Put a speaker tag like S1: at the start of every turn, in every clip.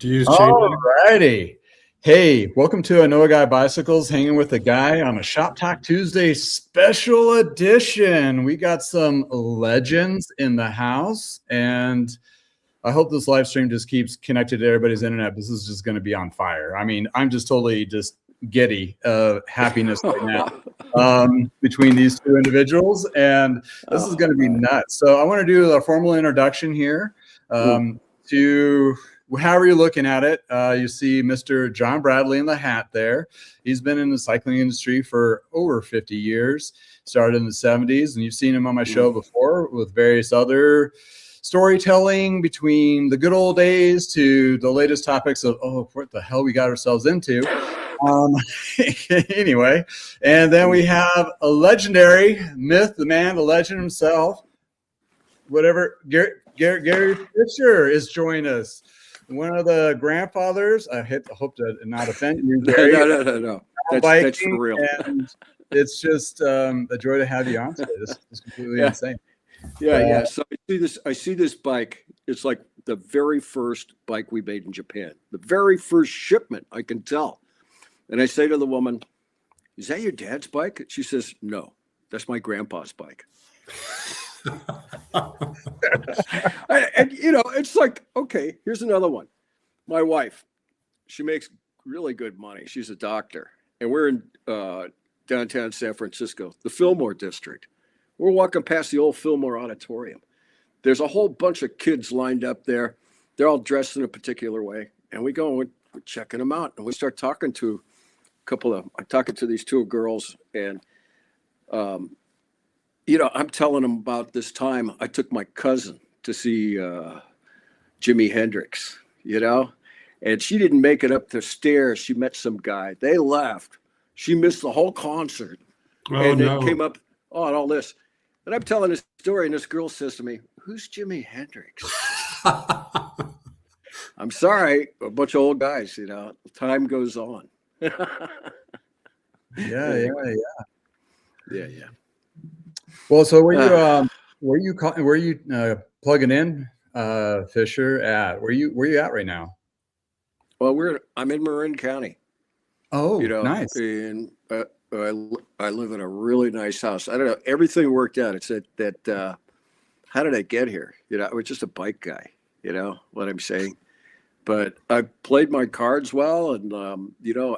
S1: Do you use chain
S2: All
S1: leg?
S2: righty. Hey, welcome to I Know a Guy Bicycles, hanging with a guy on a Shop Talk Tuesday special edition. We got some legends in the house, and I hope this live stream just keeps connected to everybody's internet. This is just going to be on fire. I mean, I'm just totally just giddy of happiness right now between these two individuals, and this is going to be nuts. So I want to do a formal introduction here to however you're looking at it. You see Mr. John Bradley in the hat there. He's been in the cycling industry for over 50 years, started in the 70s, and you've seen him on my show before with various other storytelling between the good old days to the latest topics of, oh, what the hell we got ourselves into. Anyway, and then we have a legendary myth, the man, the legend himself, whatever, Gary Fisher is joining us. One of the grandfathers. I hope to not offend you, Gary.
S3: No. That's for real.
S2: And it's just a joy to have you on today. This is completely insane.
S3: Yeah. So I see this bike. It's like the very first bike we made in Japan. The very first shipment, I can tell. And I say to the woman, "Is that your dad's bike?" She says, "No, that's my grandpa's bike." and it's like, okay, here's another one. My wife, she makes really good money. She's a doctor, and we're in downtown San Francisco, the Fillmore district. We're walking past the old Fillmore Auditorium. There's a whole bunch of kids lined up there. They're all dressed in a particular way, and we go and we're checking them out, and we start talking to these two girls, and I'm telling them about this time I took my cousin to see Jimi Hendrix, and she didn't make it up the stairs. She met some guy. They left. She missed the whole concert. And it came up on all this. And I'm telling this story, and this girl says to me, "Who's Jimi Hendrix?" I'm sorry, a bunch of old guys, time goes on.
S2: Yeah. Well, so where you plugging in, Fisher, at? Where you at right now?
S3: Well, I'm in Marin County.
S2: Oh, nice.
S3: And I live in a really nice house. I don't know, everything worked out. It's that how did I get here? I was just a bike guy. What I'm saying. But I played my cards well, and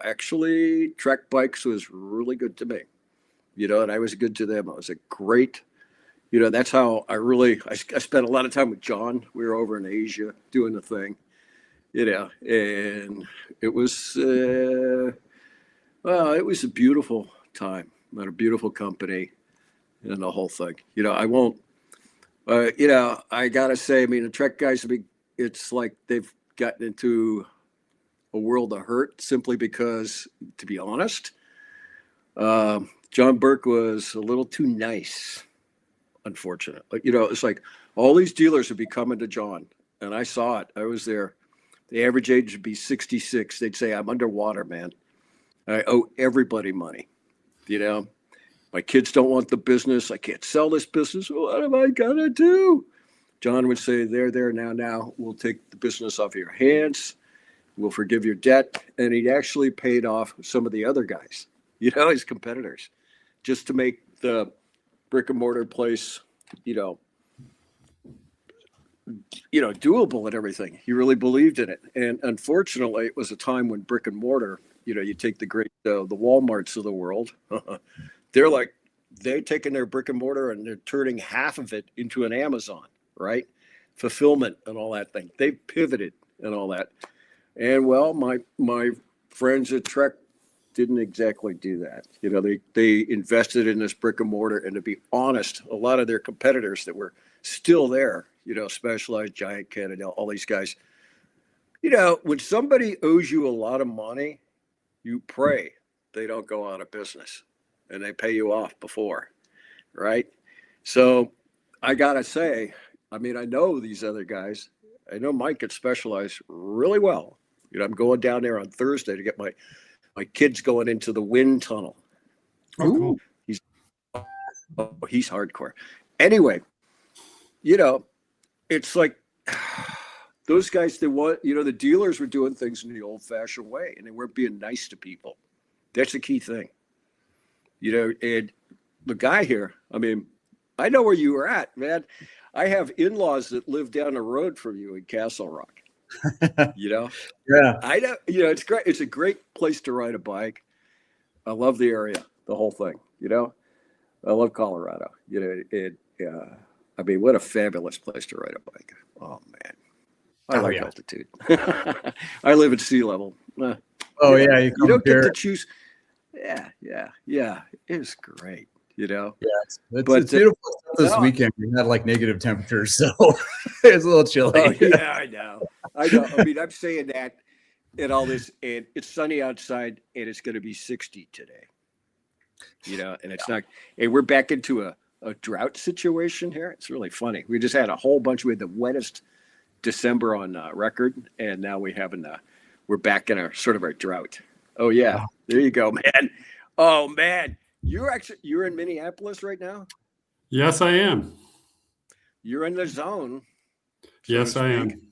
S3: actually, Trek Bikes was really good to me. And I was good to them. I was a great, that's how I spent a lot of time with John. We were over in Asia doing the thing, and it was, it was a beautiful time. Met a beautiful company and the whole thing. I won't, I got to say, the Trek guys, it's like they've gotten into a world of hurt simply because, to be honest, John Burke was a little too nice, unfortunately. It's like all these dealers would be coming to John, and I saw it. I was there. The average age would be 66. They'd say, "I'm underwater, man. I owe everybody money. My kids don't want the business. I can't sell this business. What am I going to do?" John would say, there, now. We'll take the business off your hands. We'll forgive your debt. And he actually paid off some of the other guys, his competitors, just to make the brick and mortar place, doable and everything. He really believed in it. And unfortunately, it was a time when brick and mortar, you take the great, the Walmarts of the world. They're taking their brick and mortar and they're turning half of it into an Amazon, right? Fulfillment and all that thing. They pivoted and all that. And well, my friends at Trek didn't exactly do that. They invested in this brick and mortar, and to be honest, a lot of their competitors that were still there, Specialized, Giant Canada, all these guys, when somebody owes you a lot of money, you pray they don't go out of business and they pay you off before, right? So I gotta say, I know these other guys. I know Mike at Specialized really well. I'm going down there on Thursday to get my kids going into the wind tunnel.
S1: Oh, cool.
S3: He's hardcore. Anyway, it's like those guys, the dealers were doing things in the old fashioned way and they weren't being nice to people. That's the key thing. And the guy here, I mean, I know where you were at, man. I have in-laws that live down the road from you in Castle Rock.
S2: Yeah.
S3: I know, it's great. It's a great place to ride a bike. I love the area, the whole thing, I love Colorado. I mean, what a fabulous place to ride a bike. Oh man. I like altitude. I live at sea level.
S2: You
S3: don't get to choose. Yeah. It's great,
S2: Yeah, it's beautiful this weekend. We had like negative temperatures, so it's a little chilly.
S3: Oh, yeah, I know. I mean, I'm saying that and all this, and it's sunny outside, and it's going to be 60 today. And it's not, and we're back into a drought situation here. It's really funny. We just had a whole bunch. We had the wettest December on record, and now we're back in our drought. Oh yeah, wow. There you go, man. Oh man, you're in Minneapolis right now?
S1: Yes, I am.
S3: You're in the zone.
S1: Yes, I am.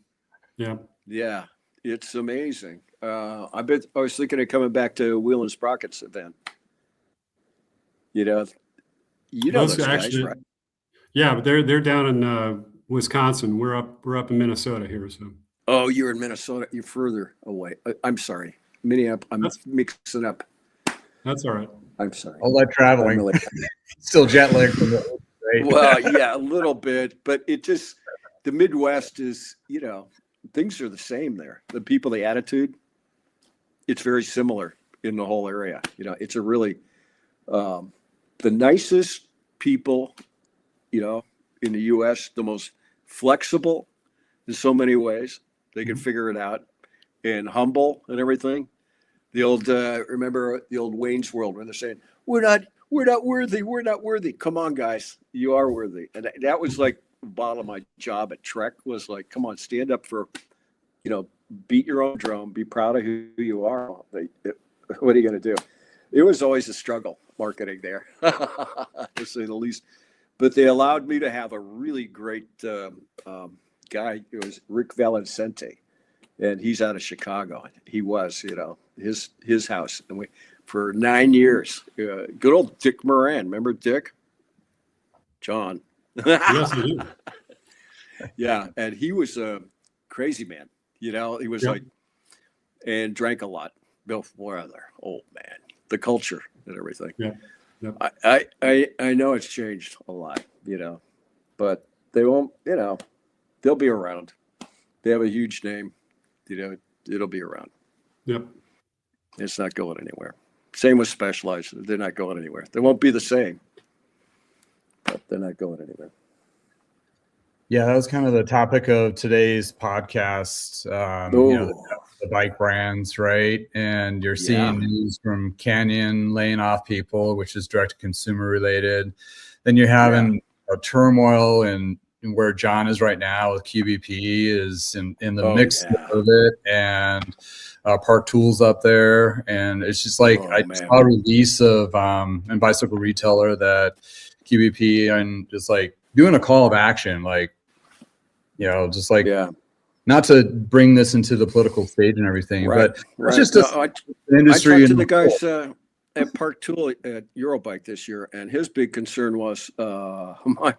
S1: Yeah.
S3: Yeah, it's amazing. I was thinking of coming back to Wheel and Sprockets event. Those guys, right?
S1: Yeah, but they're down in Wisconsin. We're up in Minnesota here. So.
S3: Oh, you're in Minnesota. You're further away. I'm sorry, Minneapolis. I'm mixing up.
S1: That's all right.
S3: I'm sorry.
S2: All that traveling. Still jet lagged from the right?
S3: Well, yeah, a little bit, but the Midwest is, things are the same there. The people, the attitude, it's very similar in the whole area. It's a really the nicest people, in the U.S., the most flexible in so many ways. They can figure it out, and humble and everything. The old remember the old Wayne's World when they're saying we're not worthy. Come on, guys, you are worthy. And that was like the bottom of my job at Trek was like, come on, stand up for, beat your own drum, be proud of who you are. What are you going to do? It was always a struggle marketing there, to say the least. But they allowed me to have a really great guy. It was Rick Valencente, and he's out of Chicago. He was, his house, and for 9 years. Good old Dick Moran, remember Dick? John.
S1: Yes, I do.
S3: Yeah, and he was a crazy man. He was and drank a lot. Bill Weather, old man. The culture and everything.
S1: Yeah. Yep.
S3: I know it's changed a lot, but they won't, they'll be around. They have a huge name, it'll be around.
S1: Yep.
S3: It's not going anywhere. Same with Specialized. They're not going anywhere. They won't be the same, but they're not going anywhere.
S2: Yeah, that was kind of the topic of today's podcast. The bike brands, right? And you're seeing news from Canyon laying off people, which is direct to consumer related. Then you're having a turmoil in where John is right now with QBP is in the mix of it, and Park Tools up there. And it's just like saw a release of and Bicycle Retailer that QBP and just like doing a call of action, like, just like not to bring this into the political stage and everything, but it's just an industry.
S3: I talked to the guys at Park Tool at Eurobike this year, and his big concern was my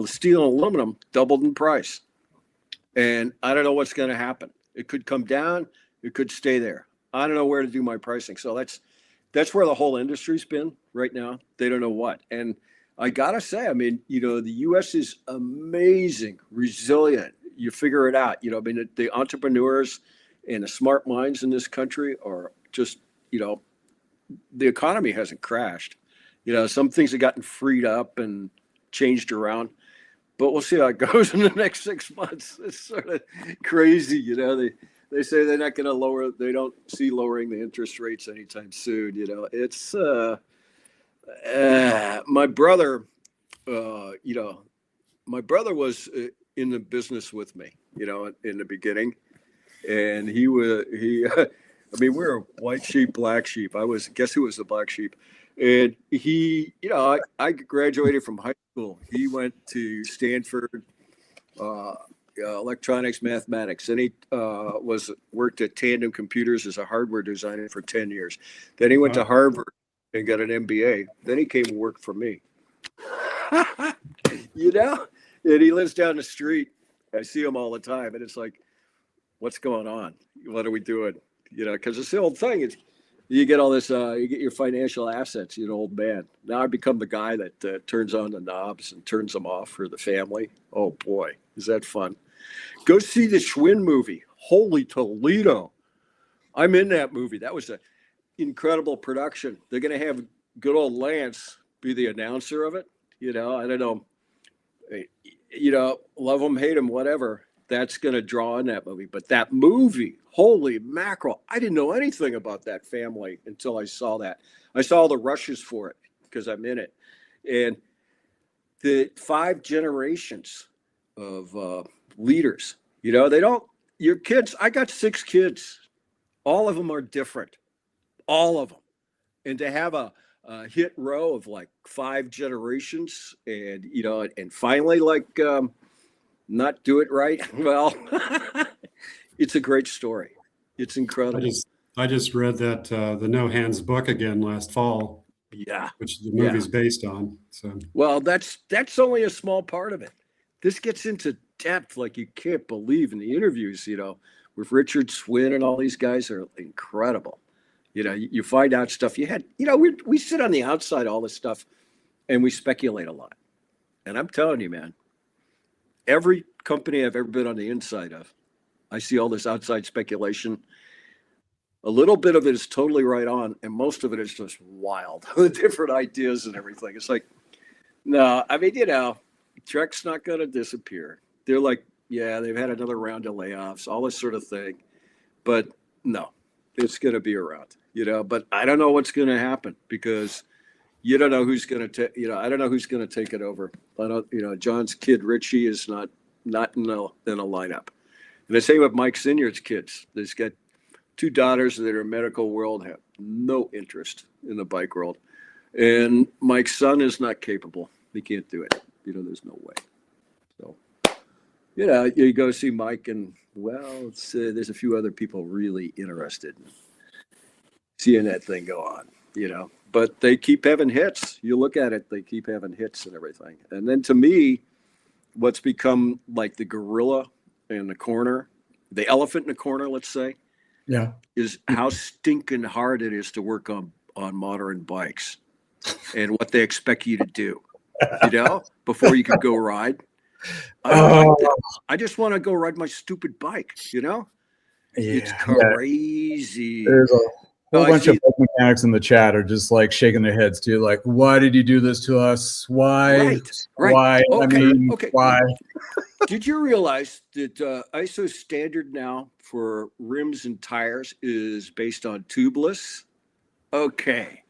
S3: steel and aluminum doubled in price, and I don't know what's going to happen. It could come down, it could stay there. I don't know where to do my pricing. So that's where the whole industry's been right now. They don't know what. And I gotta say, I mean, the U.S. is amazing, resilient. You figure it out. The entrepreneurs and the smart minds in this country are just, the economy hasn't crashed. Some things have gotten freed up and changed around, but we'll see how it goes in the next 6 months. It's sort of crazy. They say they're not going to lower. They don't see lowering the interest rates anytime soon. It's my brother. My brother was in the business with me, in the beginning, and he I mean, we're white sheep, black sheep. Guess who was the black sheep? And he, I graduated from high school. He went to Stanford, electronics, mathematics. Then he worked at Tandem Computers as a hardware designer for 10 years. Then he went to Harvard and got an MBA. Then he came and worked for me. You know, and he lives down the street. I see him all the time, and it's like, what's going on? What are we doing? You know, because it's the old thing. It's you get all this, you get your financial assets. You're an old man. Now I become the guy that turns on the knobs and turns them off for the family. Oh boy, is that fun? Go see the Schwinn movie. Holy Toledo! I'm in that movie. That was an incredible production. They're going to have good old Lance be the announcer of it. You know, I don't know. You know, love him, hate him, whatever. That's going to draw in that movie. But that movie, holy mackerel. I didn't know anything about that family until I saw that. I saw all the rushes for it because I'm in it. And the 5 generations of leaders, you know, they don't, your kids, I got 6 kids. All of them are different. All of them. And to have a hit row of like 5 generations and, you know, and finally like, not do it right. Well, it's a great story. It's incredible.
S1: I just read that the No Hands book again last fall.
S3: Yeah,
S1: which the movie's based on. So
S3: well, that's only a small part of it. This gets into depth like you can't believe in the interviews. You know, with Richard Swin and all these guys are incredible. You know, you find out stuff you had. You know, we sit on the outside all this stuff, and we speculate a lot. And I'm telling you, man. Every company I've ever been on the inside of, I see all this outside speculation. A little bit of it is totally right on, and most of it is just wild. The different ideas and everything. It's like, no, I mean, you know, Trek's not going to disappear. They're like, yeah, they've had another round of layoffs, all this sort of thing. But no, it's going to be around, you know. But I don't know what's going to happen because you don't know who's going to take, you know, I don't know who's going to take it over. I don't, you know, John's kid, Richie, is not in a lineup. And the same with Mike Sinyard's kids. There's got 2 daughters that are in medical world, have no interest in the bike world. And Mike's son is not capable. He can't do it. You know, there's no way. So, you know, you go see Mike and, well, there's a few other people really interested in seeing that thing go on, you know. But they keep having hits. You look at it, they keep having hits and everything. And then to me, what's become like the gorilla in the corner, the elephant in the corner, let's say, is how stinking hard it is to work on modern bikes and what they expect you to do, you know, before you can go ride. I just want to go ride my stupid bike, you know? It's crazy.
S2: There's a whole bunch of bike mechanics in the chat are just like shaking their heads too. Like, why did you do this to us? Why?
S3: Right.
S2: Why?
S3: Okay.
S2: I mean,
S3: Okay.
S2: why?
S3: Did you realize that ISO standard now for rims and tires is based on tubeless? Okay.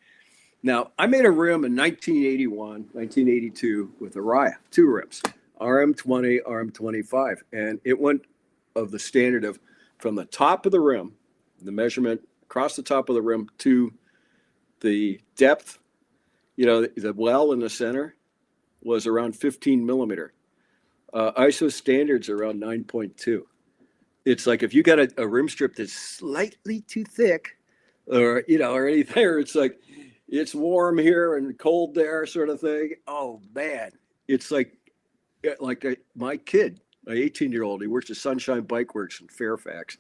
S3: Now, I made a rim in 1981, 1982 with Araya, 2 rims, RM20, RM25. And it went of the standard of from the top of the rim, the measurement across the top of the rim to the depth, you know, the well in the center was around 15 millimeter. ISO standards are around 9.2. It's like if you got a rim strip that's slightly too thick or, you know, or anything, or it's like, it's warm here and cold there sort of thing. Oh man, it's like my kid, my 18-year-old, he works at Sunshine Bike Works in Fairfax.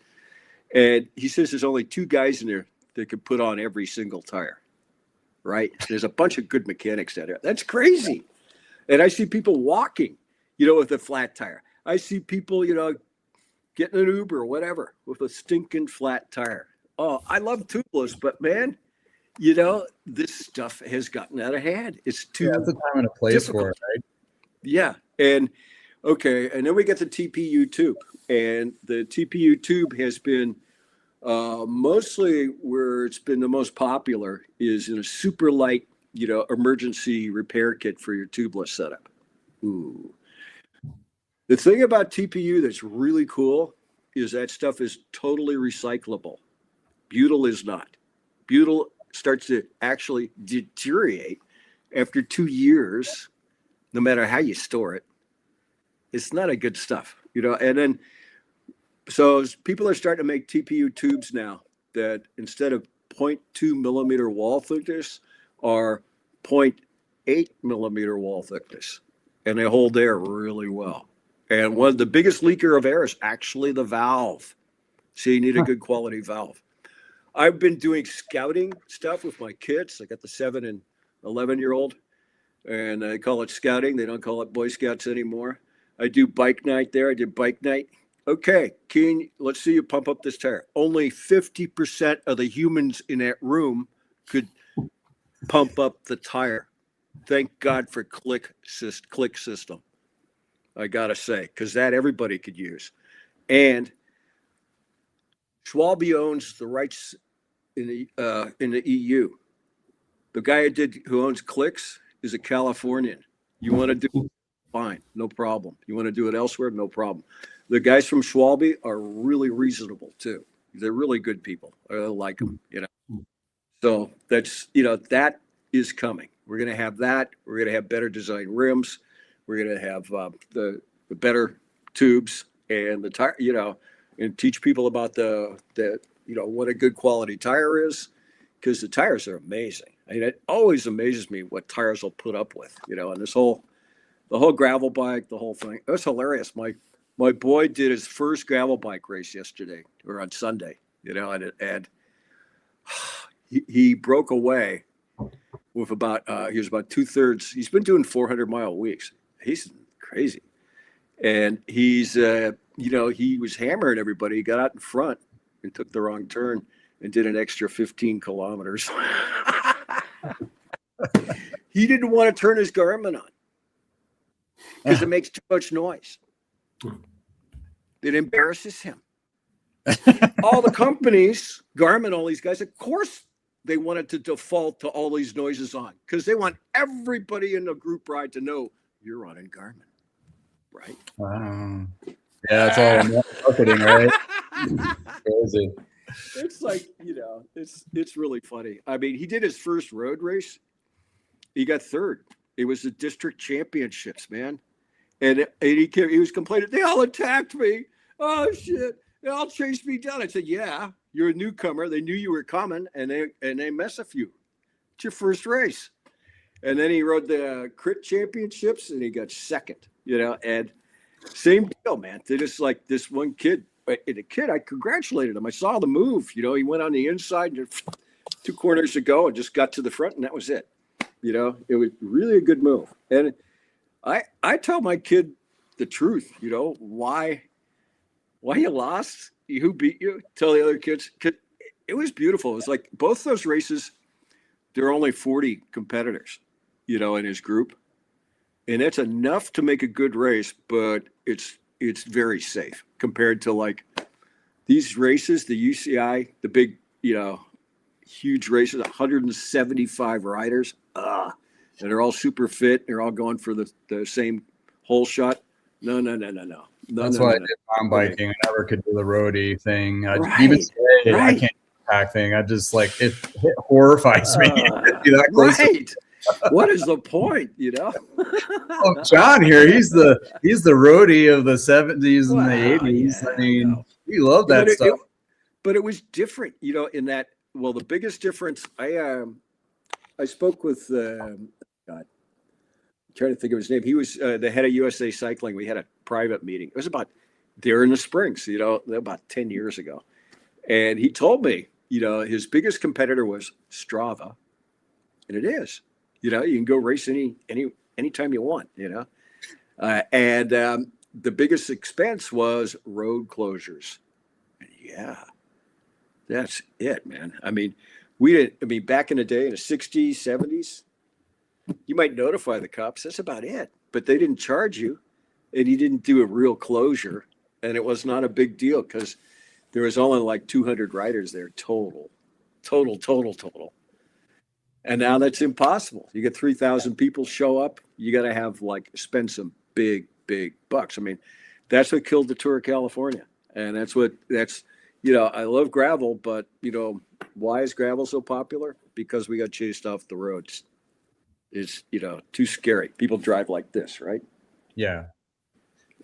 S3: And he says there's only 2 guys in there that can put on every single tire, right? There's a bunch of good mechanics out there. That's crazy. And I see people walking, you know, with a flat tire. I see people, you know, getting an Uber or whatever with a stinking flat tire. Oh, I love tubeless, but man, you know, this stuff has gotten out of hand. It's too
S2: it's a time and a place
S3: difficult
S2: for it, right?
S3: Yeah. And okay. And then we get the TPU tube. And the TPU tube has been mostly where it's been the most popular is in a super light, you know, emergency repair kit for your tubeless setup. Ooh. The thing about TPU that's really cool is that stuff is totally recyclable. Butyl is not. Butyl starts to actually deteriorate after 2 years, no matter how you store it. It's not a good stuff. and then so people are starting to make TPU tubes now that instead of 0.2 millimeter wall thickness are 0.8 millimeter wall thickness, and they hold air really well. And one of the biggest leaker of air is actually the valve. So you need a good quality valve. I've been doing scouting stuff with my kids. I got the 7 and 11-year-old, and I call it scouting. They don't call it Boy Scouts anymore. I do bike night there. I did bike night. Okay, Keen, let's see you pump up this tire. Only 50% of the humans in that room could pump up the tire. Thank God for click system. I gotta say, because that everybody could use. And Schwalbe owns the rights in the EU. The guy who owns Clicks is a Californian. You want to do it? Fine, no problem. You want to do it elsewhere? No problem. The guys from Schwalbe are really reasonable too. They're really good people. I like them, So that's, that is coming. We're going to have that. We're going to have better designed rims. We're going to have the better tubes and the tire, and teach people about what a good quality tire is, because the tires are amazing. I mean, it always amazes me what tires will put up with, and the whole gravel bike, the whole thing. It was hilarious. My boy did his first gravel bike race yesterday or on Sunday, and he broke away with he was about 2/3. He's been doing 400-mile weeks. He's crazy. And he's, he was hammering everybody. He got out in front and took the wrong turn and did an extra 15 kilometers. He didn't want to turn his Garmin on because it makes too much noise. It embarrasses him. All the companies, Garmin, all these guys, of course, they wanted to default to all these noises on because they want everybody in the group ride to know you're running Garmin. Right.
S2: Wow. Yeah, that's all marketing, right? Crazy.
S3: It's like, it's really funny. I mean, he did his first road race. He got 3rd. It was the district championships, man. And he was complaining, they all attacked me. Oh shit. They all chased me down. I said, yeah, you're a newcomer. They knew you were coming and they mess with you. It's your first race. And then he rode the crit championships and he got 2nd. And same deal, man. They just like this one kid. The kid, I congratulated him. I saw the move. He went on the inside, 2 corners to go, and just got to the front, and that was it. It was really a good move. And I tell my kid the truth. Why you lost, who beat you. Tell the other kids. It was beautiful. It was like both those races. There are only 40 competitors, in his group. And that's enough to make a good race, but it's very safe compared to like these races, the UCI, the big, huge races, 175 riders, and they're all super fit. They're all going for the same hole shot. No.
S2: That's why I did mountain biking. I never could do the roadie thing.
S3: Right,
S2: even today,
S3: right.
S2: I can't do the pack thing. I just it horrifies me. To be that close
S3: right. What is the point,
S2: Oh, John here, he's the roadie of the 70s and the 80s.
S3: Yeah,
S2: I mean, we love that stuff.
S3: But it was different, in that. Well, the biggest difference. I spoke with God. I'm trying to think of his name. He was the head of USA Cycling. We had a private meeting. It was about there in the Springs, about 10 years ago, and he told me, his biggest competitor was Strava, and it is. You can go race anytime you want, and the biggest expense was road closures. And yeah, that's it, man. I mean, back in the day in the 60s, 70s, you might notify the cops. That's about it. But they didn't charge you and you didn't do a real closure. And it was not a big deal because there was only like 200 riders there total. And now that's impossible. You get 3,000 people show up. You got to spend some big bucks. I mean, that's what killed the Tour of California. And that's I love gravel, but why is gravel so popular? Because we got chased off the roads. It's, too scary. People drive like this, right?
S2: Yeah.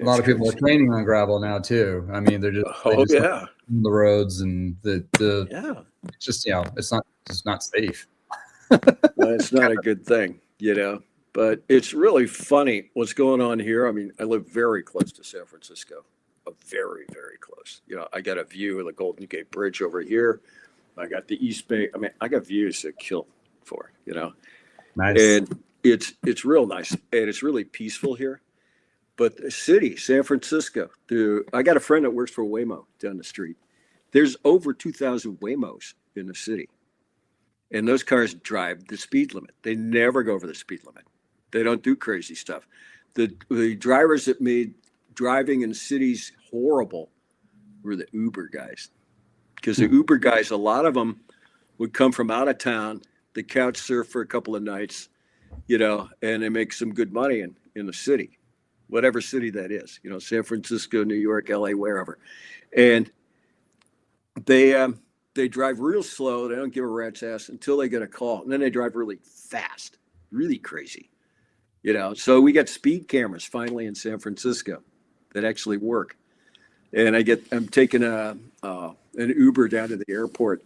S2: A lot of people are training on gravel now too. I mean, they're just on the roads, and the it's just, it's not safe.
S3: Well, it's not a good thing, but it's really funny what's going on here. I mean, I live very close to San Francisco, very, very close. I got a view of the Golden Gate Bridge over here. I got the East Bay. I mean, I got views to kill for,
S2: Nice.
S3: And it's real nice, and it's really peaceful here. But the city, San Francisco, I got a friend that works for Waymo down the street. There's over 2,000 Waymos in the city. And those cars drive the speed limit. They never go over the speed limit. They don't do crazy stuff. The drivers that made driving in cities horrible were the Uber guys. Because the Uber guys, a lot of them would come from out of town. They couch surf for a couple of nights, and they make some good money in the city, whatever city that is, San Francisco, New York, LA, wherever. And they drive real slow. They don't give a rat's ass until they get a call. And then they drive really fast, really crazy, So we got speed cameras finally in San Francisco that actually work. And I'm taking an Uber down to the airport.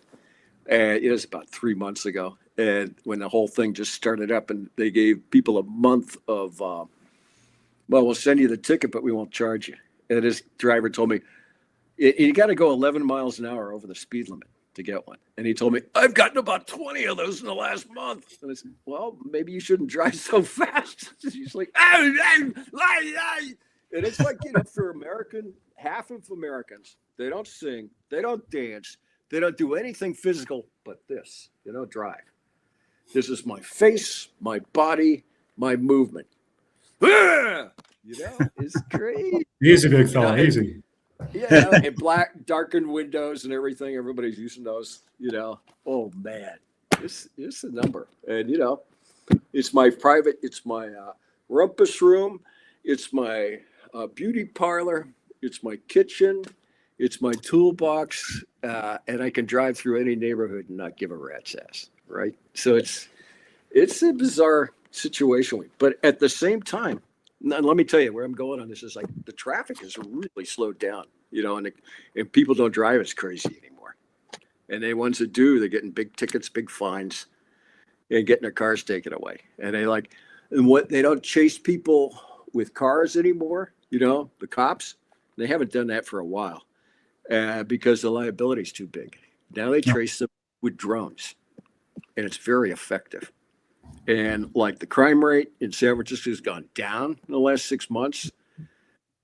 S3: And it was about 3 months ago. And when the whole thing just started up, and they gave people a month of, we'll send you the ticket, but we won't charge you. And this driver told me, you got to go 11 miles an hour over the speed limit to get one. And he told me, I've gotten about 20 of those in the last month. And I said, well, maybe you shouldn't drive so fast. He's like, and it's like, for half of Americans, they don't sing, they don't dance, they don't do anything physical but this. They don't drive. This is my face, my body, my movement. It's great.
S1: Easy, big fella, easy.
S3: Yeah, and black darkened windows and everything. Everybody's using those. Oh man, it's a number. And it's my private. It's my rumpus room. It's my beauty parlor. It's my kitchen. It's my toolbox, and I can drive through any neighborhood and not give a rat's ass. Right. So it's a bizarre situation, but at the same time, and let me tell you where I'm going on this is like the traffic is really slowed down, and people don't drive as crazy anymore. And the ones that do, they're getting big tickets, big fines, and getting their cars taken away. And they don't chase people with cars anymore. The cops, they haven't done that for a while because the liability is too big. Now they trace them with drones, and it's very effective. And like the crime rate in San Francisco has gone down in the last 6 months.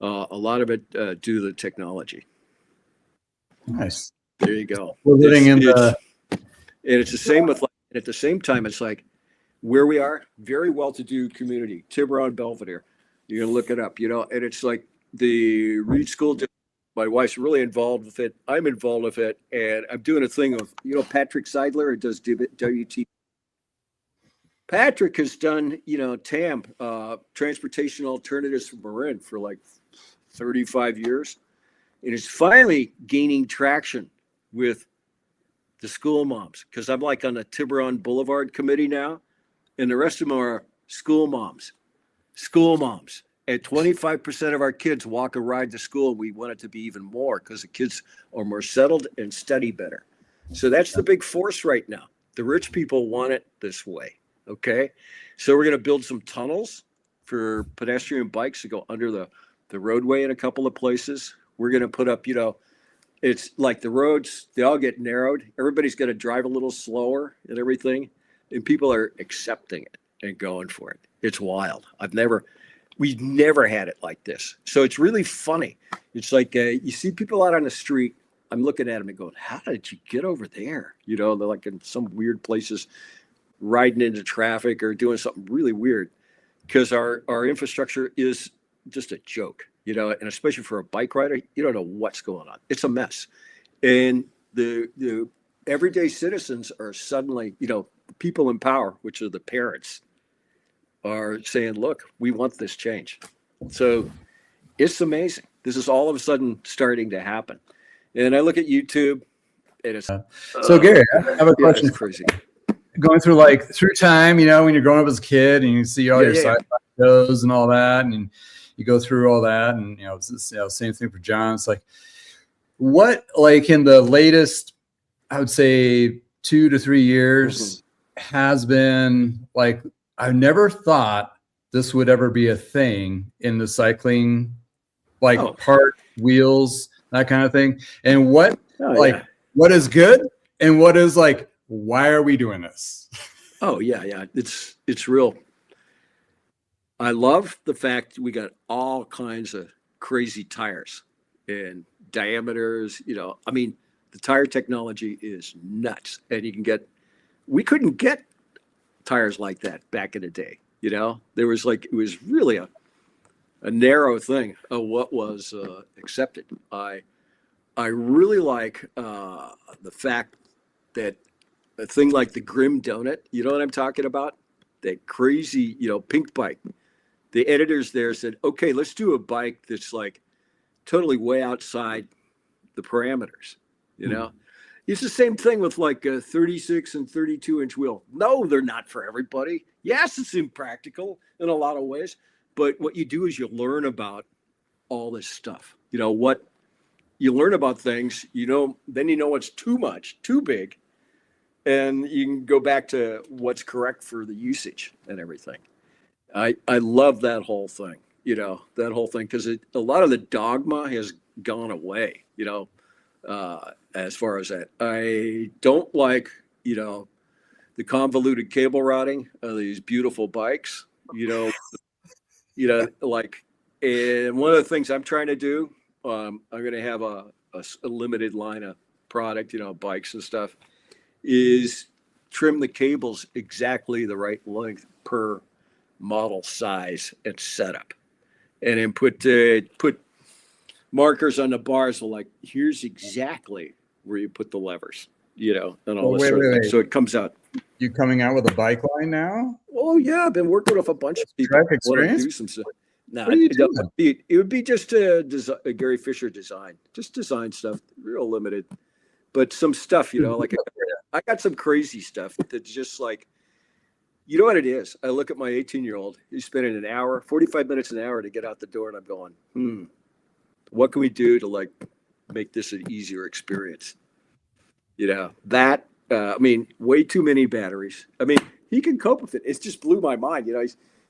S3: A lot of it due to the technology.
S2: Nice.
S3: There you go.
S2: We're living
S3: and it's the same with, at the same time, it's like where we are, very well-to-do community, Tiburon, Belvedere. You can look it up, and it's like the Reed School. My wife's really involved with it. I'm involved with it, and I'm doing a thing of, Patrick Seidler, who does WT. Patrick has done, TAM, Transportation Alternatives for Marin, for like 35 years. And is finally gaining traction with the school moms, because I'm like on the Tiburon Boulevard committee now, and the rest of them are school moms. And 25% of our kids walk a ride to school. We want it to be even more because the kids are more settled and study better. So that's the big force right now. The rich people want it this way. Okay. So we're going to build some tunnels for pedestrian bikes to go under the roadway in a couple of places. We're going to put up, it's like the roads, they all get narrowed. Everybody's going to drive a little slower and everything. And people are accepting it and going for it. It's wild. We've never had it like this. So it's really funny. It's like you see people out on the street. I'm looking at them and going, how did you get over there? They're like in some weird places, riding into traffic or doing something really weird, because our infrastructure is just a joke, and especially for a bike rider, you don't know what's going on. It's a mess. And the everyday citizens are suddenly, people in power, which are the parents, are saying, look, we want this change. So it's amazing. This is all of a sudden starting to happen. And I look at YouTube, and it's
S2: so Gary, I have a question.
S3: It's crazy.
S2: Going through time, when you're growing up as a kid and you see all your sci-fi shows and all that, and you go through all that, and it's same thing for John. It's like, what, like in the latest, I would say 2 to 3 years has been like, I never thought this would ever be a thing in the cycling, like part, wheels, that kind of thing. And what what is good and what is like, why are we doing this?
S3: Oh yeah. It's real. I love the fact we got all kinds of crazy tires and diameters. I mean, the tire technology is nuts, and we couldn't get tires like that back in the day. There was it was really a narrow thing of what was accepted. I really like the fact that a thing like the Grim Donut, you know what I'm talking about? That crazy, pink bike. The editors there said, okay, let's do a bike that's like totally way outside the parameters, It's the same thing with like a 36 and 32-inch wheel. No, they're not for everybody. Yes, it's impractical in a lot of ways, but what you do is you learn about all this stuff. What you learn about things, then you know what's too much, too big, and you can go back to what's correct for the usage and everything. I love that whole thing, because a lot of the dogma has gone away, as far as that. I don't like, the convoluted cable routing of these beautiful bikes, and one of the things I'm trying to do, I'm going to have a limited line of product, bikes and stuff, is trim the cables exactly the right length per model size and setup, and then put markers on the bars. So like, here's exactly where you put the levers, and all this sort of thing. So it comes out.
S2: You coming out with a bike line now?
S3: Oh yeah, I've been working with a bunch of people. Want to do some stuff. No, it would be just a Gary Fisher design, just design stuff, real limited, but some stuff, like I got some crazy stuff that's just like, you know what it is? I look at my 18-year-old. He's spending 45 minutes an hour to get out the door, and I'm going, what can we do to like make this an easier experience? That I mean, way too many batteries. I mean, he can cope with it. It just blew my mind.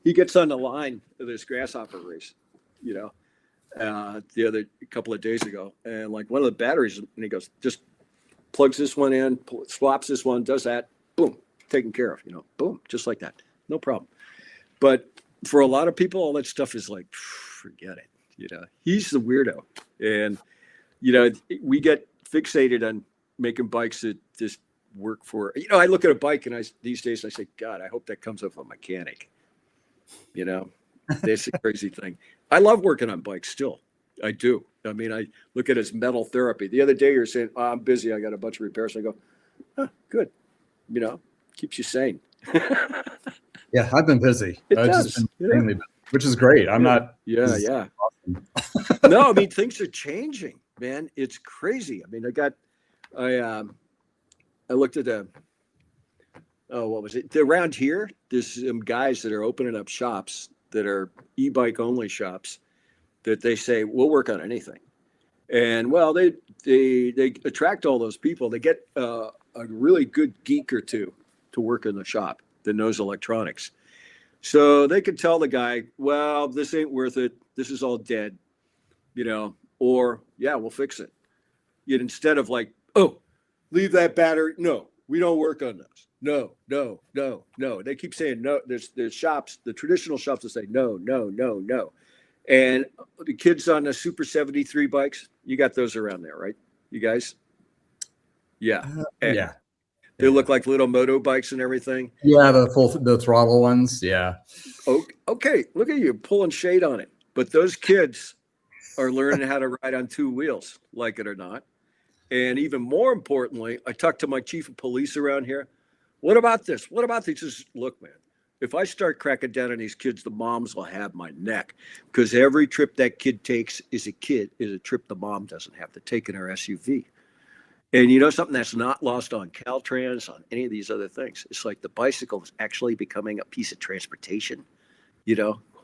S3: He gets on the line of this grasshopper race, the other couple of days ago, and like one of the batteries, and he goes, just plugs this one in, swaps this one, does that, boom, taken care of, boom, just like that, no problem. But for a lot of people, all that stuff is like, forget it. He's the weirdo, and we get fixated on making bikes that just work for. I look at a bike and these days I say, God, I hope that comes off a mechanic. That's a crazy thing. I love working on bikes still. I do. I mean, I look at it as mental therapy. The other day you're saying, I'm busy, I got a bunch of repairs. I go, good. Keeps you sane.
S2: Yeah, I've been busy. Which is great. I'm not.
S3: Yeah. Awesome. No, I mean, things are changing, man. It's crazy. I mean, I looked at what was it? Around here, there's some guys that are opening up shops that are e-bike only shops that they say, we'll work on anything. And well, they attract all those people. They get a really good geek or two to work in the shop that knows electronics. So they could tell the guy, well, this ain't worth it. This is all dead, or yeah, we'll fix it. Yet instead of like, oh, leave that battery. No, we don't work on those. No. They keep saying no. There's shops, the traditional shops that say no. And the kids on the Super 73 bikes, you got those around there, right? You guys? Yeah.
S2: Yeah.
S3: They look like little moto bikes and everything.
S2: Yeah, the throttle ones. Yeah.
S3: Okay, look at you pulling shade on it. But those kids are learning how to ride on two wheels, like it or not. And even more importantly, I talked to my chief of police around here. What about this? What about this? He says, look, man, if I start cracking down on these kids, the moms will have my neck, because every trip that kid takes is a trip the mom doesn't have to take in her SUV. And something that's not lost on Caltrans, on any of these other things. It's like the bicycle is actually becoming a piece of transportation,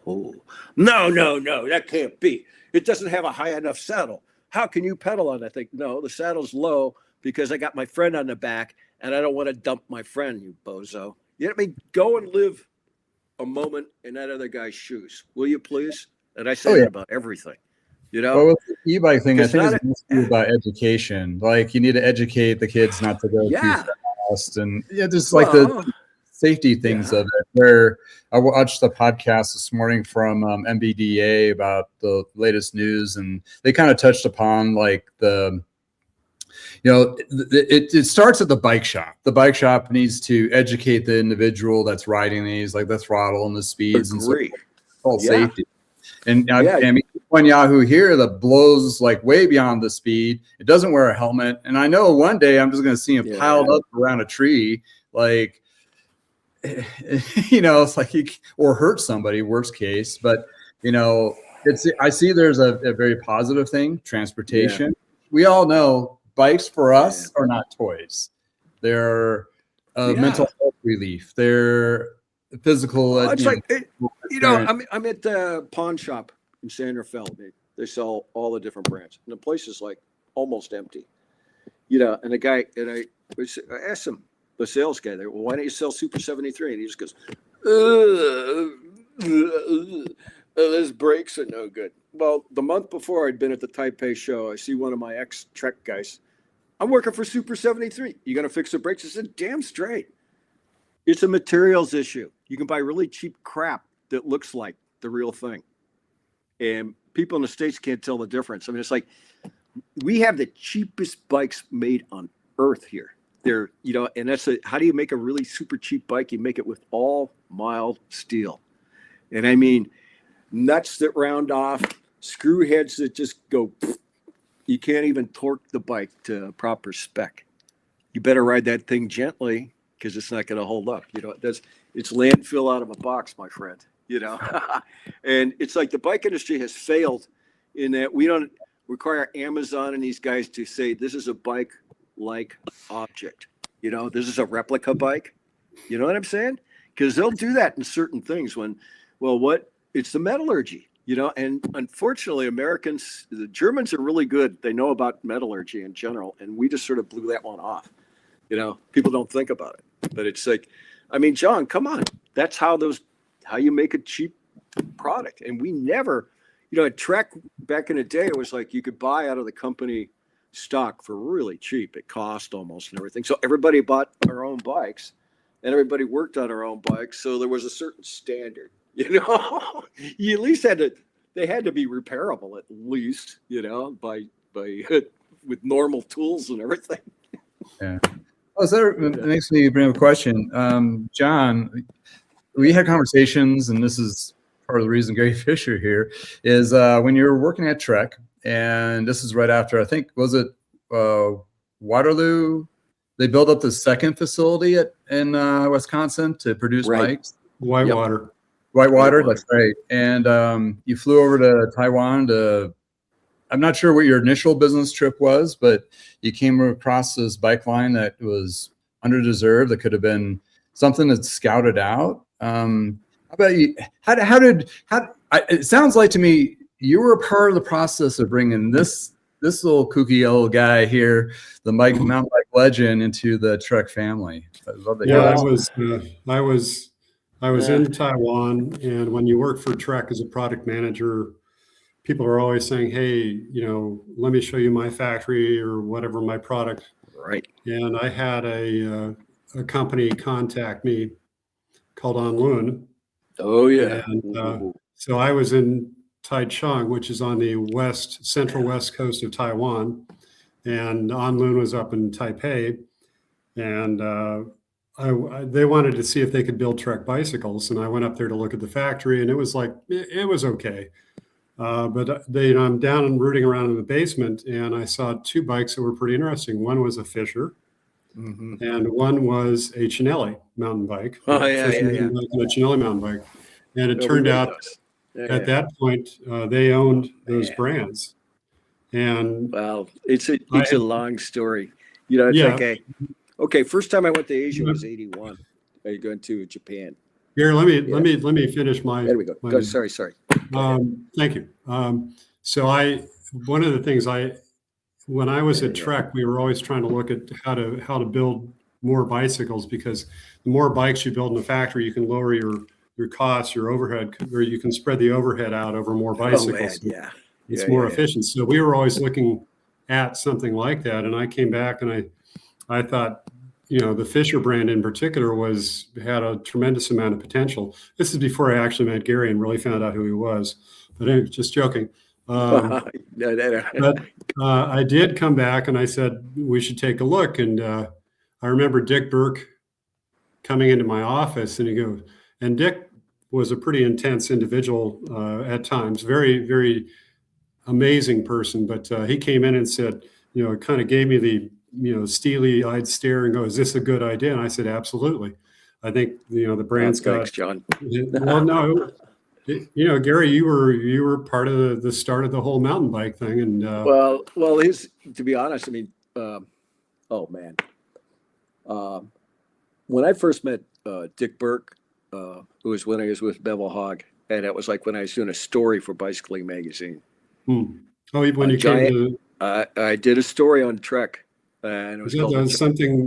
S3: Oh, no, that can't be. It doesn't have a high enough saddle. How can you pedal on that thing? No, the saddle's low because I got my friend on the back and I don't want to dump my friend, you bozo. You know what I mean? Go and live a moment in that other guy's shoes, will you please? And I say that about everything, you know?
S2: Well, with the e-bike thing, I
S3: It's
S2: think
S3: not
S2: it's mostly about education. Like, you need to educate the kids not to go too fast, and just like the safety things of it. Where I watched the podcast this morning from NBDA about the latest news, and they kind of touched upon like it starts at the bike shop. The bike shop needs to educate the individual that's riding these, like the throttle and the speeds and so forth. All safety. And I mean, one Yahoo here that blows like way beyond the speed. It doesn't wear a helmet. And I know one day I'm just going to see him piled up around a tree, like, it's like or hurt somebody, worst case. But, I see there's a very positive thing, transportation. Yeah. We all know bikes for us are not toys. They're mental health relief. They're physical.
S3: It's I'm at the pawn shop in Sanderfeld. They sell all the different brands, and the place is like almost empty. And the guy, and I asked him, the sales guy there, well, why don't you sell Super 73? And he just goes, those brakes are no good. Well, the month before I'd been at the Taipei show, I see one of my ex-Trek guys. I'm working for Super 73. You going to fix the brakes? I said, damn straight. It's a materials issue. You can buy really cheap crap that looks like the real thing. And people in the States can't tell the difference. I mean, it's like we have the cheapest bikes made on earth here. They're, and how do you make a really super cheap bike? You make it with all mild steel. And I mean, nuts that round off, screw heads that just go, you can't even torque the bike to a proper spec. You better ride that thing gently because it's not going to hold up. It's landfill out of a box, my friend, and it's like the bike industry has failed in that we don't require Amazon and these guys to say, this is a bike like object, this is a replica bike. You know what I'm saying? Because they'll do that in certain things it's the metallurgy, and unfortunately the Germans are really good. They know about metallurgy in general. And we just sort of blew that one off. People don't think about it, but it's like, I mean, John, come on. That's how you make a cheap product. And we never, at Trek back in the day, it was like you could buy out of the company stock for really cheap. It cost almost and everything. So everybody bought our own bikes and everybody worked on our own bikes. So there was a certain standard, you at least they had to be repairable at least, by with normal tools and everything.
S2: Yeah. Oh, so that makes me bring up a question. John, we had conversations, and this is part of the reason Gary Fisher here is when you were working at Trek, and this is right after, I think, was it Waterloo? They built up the second facility in Wisconsin to produce bikes.
S1: Whitewater,
S2: that's right. And you flew over to Taiwan I'm not sure what your initial business trip was, but you came across this bike line that was underdeserved. That could have been something that's scouted out. How about you? It sounds like to me you were a part of the process of bringing this little kooky old guy here, the mountain bike legend, into the Trek family. I love that.
S1: Yeah, I was in Taiwan, and when you work for Trek as a product manager, people are always saying, hey, let me show you my factory or whatever, my product.
S3: Right.
S1: And I had a company contact me called Anlun.
S3: Oh, yeah.
S1: And so I was in Taichung, which is on the central west coast of Taiwan. And Anlun was up in Taipei. And they wanted to see if they could build Trek bicycles. And I went up there to look at the factory, and it was okay. But I'm down and rooting around in the basement, and I saw two bikes that were pretty interesting. One was a Fisher, and one was a Chinelli mountain bike.
S3: Oh, yeah.
S1: A Chinelli mountain bike. And it turned out at that point, they owned those brands. And
S3: it's a long story. It's like, okay, first time I went to Asia was 81. I went to Japan.
S1: Gary, let me finish my.
S3: There we go.
S1: my
S3: Go, sorry.
S1: Thank you. So one of the things when I was at Trek, we were always trying to look at how to build more bicycles, because the more bikes you build in the factory, you can lower your costs, your overhead, or you can spread the overhead out over more bicycles.
S3: Oh, man, yeah.
S1: It's more efficient. So we were always looking at something like that. And I came back and I thought, the Fisher brand in particular had a tremendous amount of potential. This is before I actually met Gary and really found out who he was. But anyway, just joking. But I did come back and I said, we should take a look. And I remember Dick Burke coming into my office, and Dick was a pretty intense individual at times, very, very amazing person. But he came in and said, it kind of gave me the, steely-eyed stare and go, "Is this a good idea?" And I said, "Absolutely. I think, the brand's
S3: thanks, John.
S1: Well, no, Gary, you were part of the start of the whole mountain bike thing. And
S3: well, to be honest, I mean, oh man. When I first met Dick Burke, it was when I was with Bevel Hogg, and it was like when I was doing a story for Bicycling Magazine.
S1: Oh, when you came to,
S3: I did a story on Trek, and it was called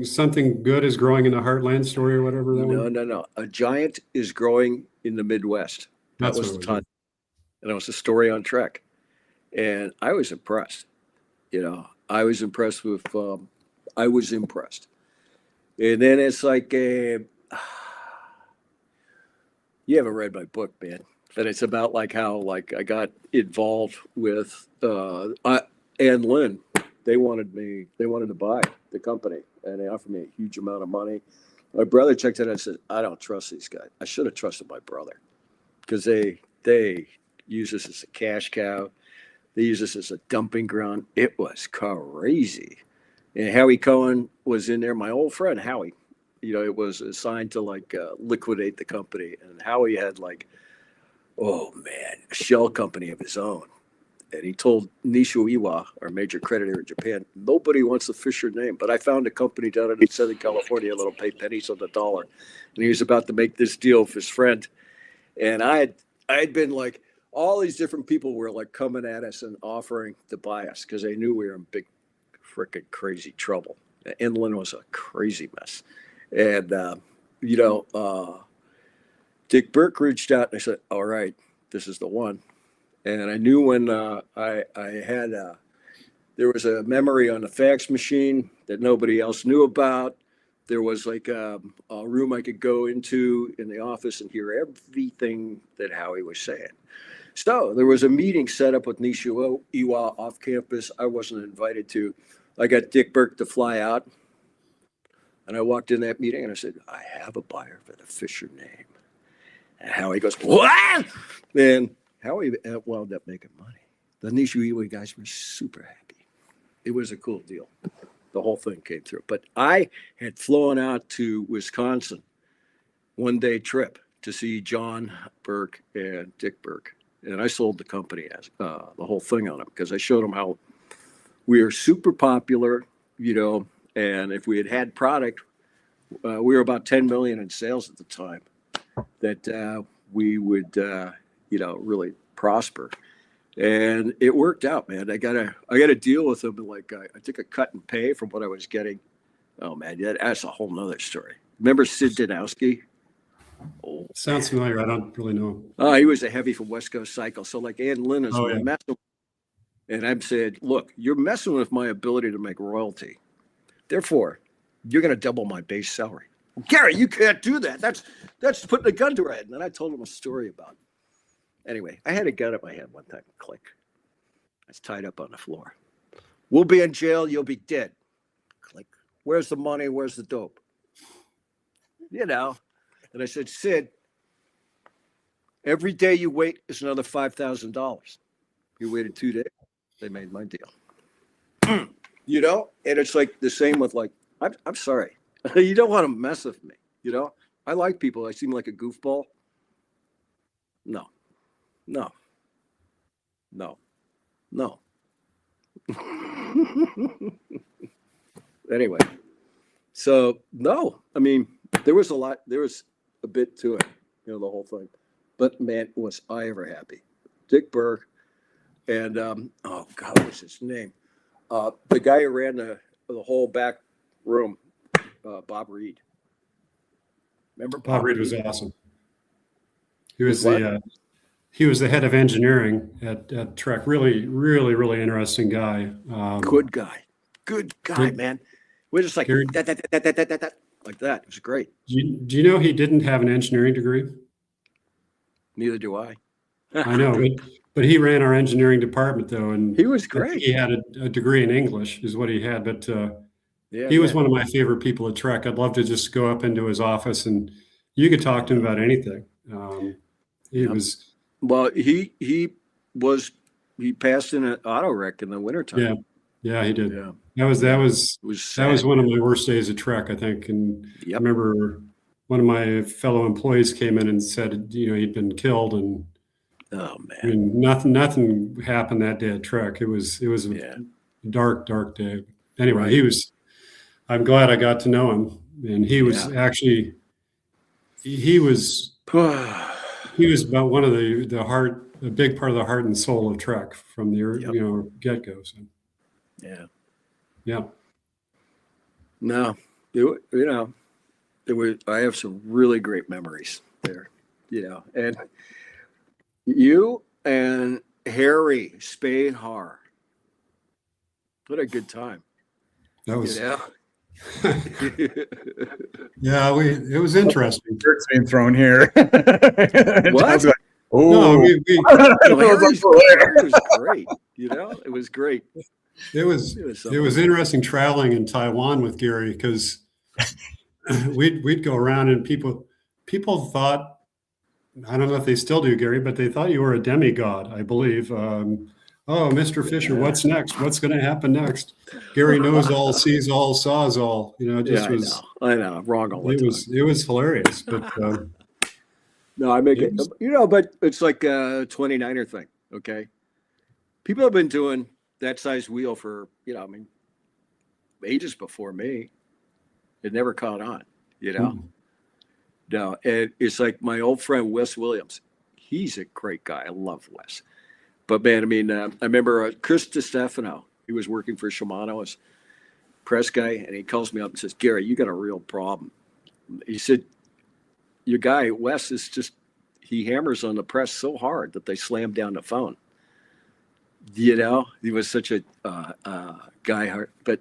S1: something good is growing in the heartland story or whatever.
S3: No. A giant is growing in the Midwest. That was the time, and it was a story on Trek, and I was impressed. I was impressed with. I was impressed, and then it's like, you haven't read my book, man. But it's about like how I got involved with and Lynn. They wanted to buy the company, and they offered me a huge amount of money. My brother checked it out and said, "I don't trust these guys. I should have trusted my brother, because they use this as a cash cow. They use this as a dumping ground. It was crazy." And Howie Cohen was in there, my old friend Howie. It was assigned to liquidate the company, and Howie had a shell company of his own. And he told Nishu Iwa, our major creditor in Japan, nobody wants the Fisher name, but I found a company down in Southern California that'll pay pennies on the dollar. And he was about to make this deal with his friend. And I had been all these different people were coming at us and offering to buy us, because they knew we were in big freaking crazy trouble. Inland was a crazy mess. And, Dick Burke reached out and I said, "All right, this is the one." And I knew when I had there was a memory on the fax machine that nobody else knew about. There was a room I could go into in the office and hear everything that Howie was saying. So there was a meeting set up with Nishu Iwa off campus. I wasn't invited to. I got Dick Burke to fly out. And I walked in that meeting and I said, "I have a buyer for the Fisher name." And Howie goes, "What?" And Howie wound up making money. The Nishu Iwa guys were super happy. It was a cool deal. The whole thing came through. But I had flown out to Wisconsin, one-day trip, to see John Burke and Dick Burke. And I sold the company as the whole thing on them, because I showed them how we are super popular, and if we had product, we were about 10 million in sales at the time, that we would, really prosper. And it worked out, man. I got a deal with them. I took a cut in pay from what I was getting. Oh man, that's a whole nother story. Remember Sid Danowski? Oh,
S1: sounds familiar. I don't really know him.
S3: Oh, he was a heavy from West Coast Cycle. So Ann Lynn is messing. And I'm saying, "Look, you're messing with my ability to make royalty. Therefore, you're going to double my base salary." "Well, Gary, you can't do that. That's putting a gun to her head." And then I told him a story about it. Anyway, I had a gun at my head one time. Click. I was tied up on the floor. "We'll be in jail. You'll be dead." Click. "Where's the money? Where's the dope?" And I said, "Sid, every day you wait is another $5,000. You waited 2 days. They made my deal." And it's the same with I'm sorry. You don't want to mess with me. I like people. I seem like a goofball. No. Anyway, so no, I mean, there was a bit to it. the whole thing. But man, was I ever happy. Dick Burke and oh God, what was his name? The guy who ran the whole back room, Bob Reed. Remember
S1: Bob Reed was awesome. He
S3: Was
S1: was
S3: what?
S1: he was the head of engineering at Trek. Really, really, really interesting guy.
S3: Good guy. Good guy,
S1: Good-
S3: man. We're just like
S1: Gary-
S3: that, like that. It was great.
S1: do you know he didn't have an engineering degree?
S3: Neither do I.
S1: I know, but he ran our engineering department though, and
S3: He was
S1: I think
S3: great.
S1: he had a degree in English, is what he had. But
S3: Yeah,
S1: he was
S3: man.
S1: one of my favorite people at Trek. I'd love to just go up into his office and you could talk to him about anything. He
S3: Yep.
S1: was,
S3: Well, he passed in an auto wreck in the wintertime.
S1: yeah, he did.
S3: Yeah.
S1: That was
S3: It was
S1: that was
S3: sad.
S1: one of my worst days at Trek, I think. And I
S3: Yep.
S1: remember one of my fellow employees came in and said, he'd been killed, and
S3: Oh
S1: I
S3: man.
S1: mean, nothing happened that day at Trek. It was a
S3: Yeah.
S1: dark day. Anyway,
S3: Right.
S1: I'm glad I got to know him, and he was
S3: Yeah.
S1: actually, he was about one of a big part of the heart and soul of Trek from the
S3: Yep.
S1: get-go. So
S3: Yeah.
S1: yeah,
S3: No, it was. I have some really great memories there. And you and Harry Spahar. What a good time.
S1: that was
S3: Yeah.
S1: yeah. It was interesting.
S2: Jerks being thrown here. And
S3: What?
S2: John's like, oh,
S1: No, we
S2: It was
S3: Harry was great. It was great.
S1: it was
S3: It was
S1: it
S3: something.
S1: was interesting traveling in Taiwan with Gary because we'd go around and people thought, I don't know if they still do, Gary, but they thought you were a demigod, I believe. Oh, Mr. Fisher, what's next? What's going to happen next? Gary knows all, sees all, saws all. It just was.
S3: I know. I'm wrong all the time.
S1: It was hilarious, but
S3: No, I make
S1: it
S3: it,
S1: was-
S3: but it's like a 29er thing. Okay. People have been doing that size wheel for, ages before me. It never caught on, No, and it's like my old friend, Wes Williams. He's a great guy. I love Wes. But man, I remember Chris DiStefano. He was working for Shimano as press guy, and he calls me up and says, "Gary, you got a real problem." He said, "Your guy Wes he hammers on the press so hard that they slam down the phone." He was such a guy. But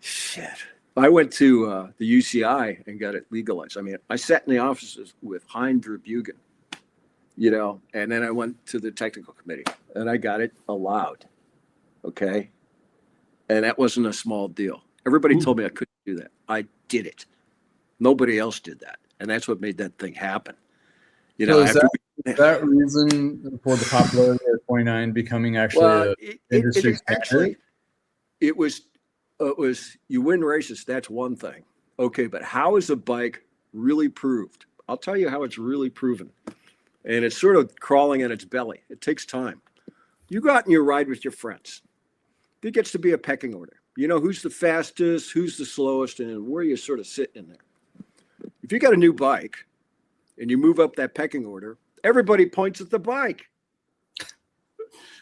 S3: shit, I went to the UCI and got it legalized. I sat in the offices with Hein Verbugen. And then I went to the technical committee and I got it allowed. Okay. And that wasn't a small deal. Everybody told me I couldn't do that. I did it. Nobody else did that. And that's what made that thing happen.
S2: So is that reason for the popularity of 29 becoming actually industry standard?
S3: It was you win races. That's one thing. Okay. But how is a bike really proved? I'll tell you how it's really proven. And it's sort of crawling on its belly. It takes time. You go out and you ride with your friends. It gets to be a pecking order. Who's the fastest, who's the slowest, and where you sort of sit in there. If you got a new bike and you move up that pecking order, everybody points at the bike.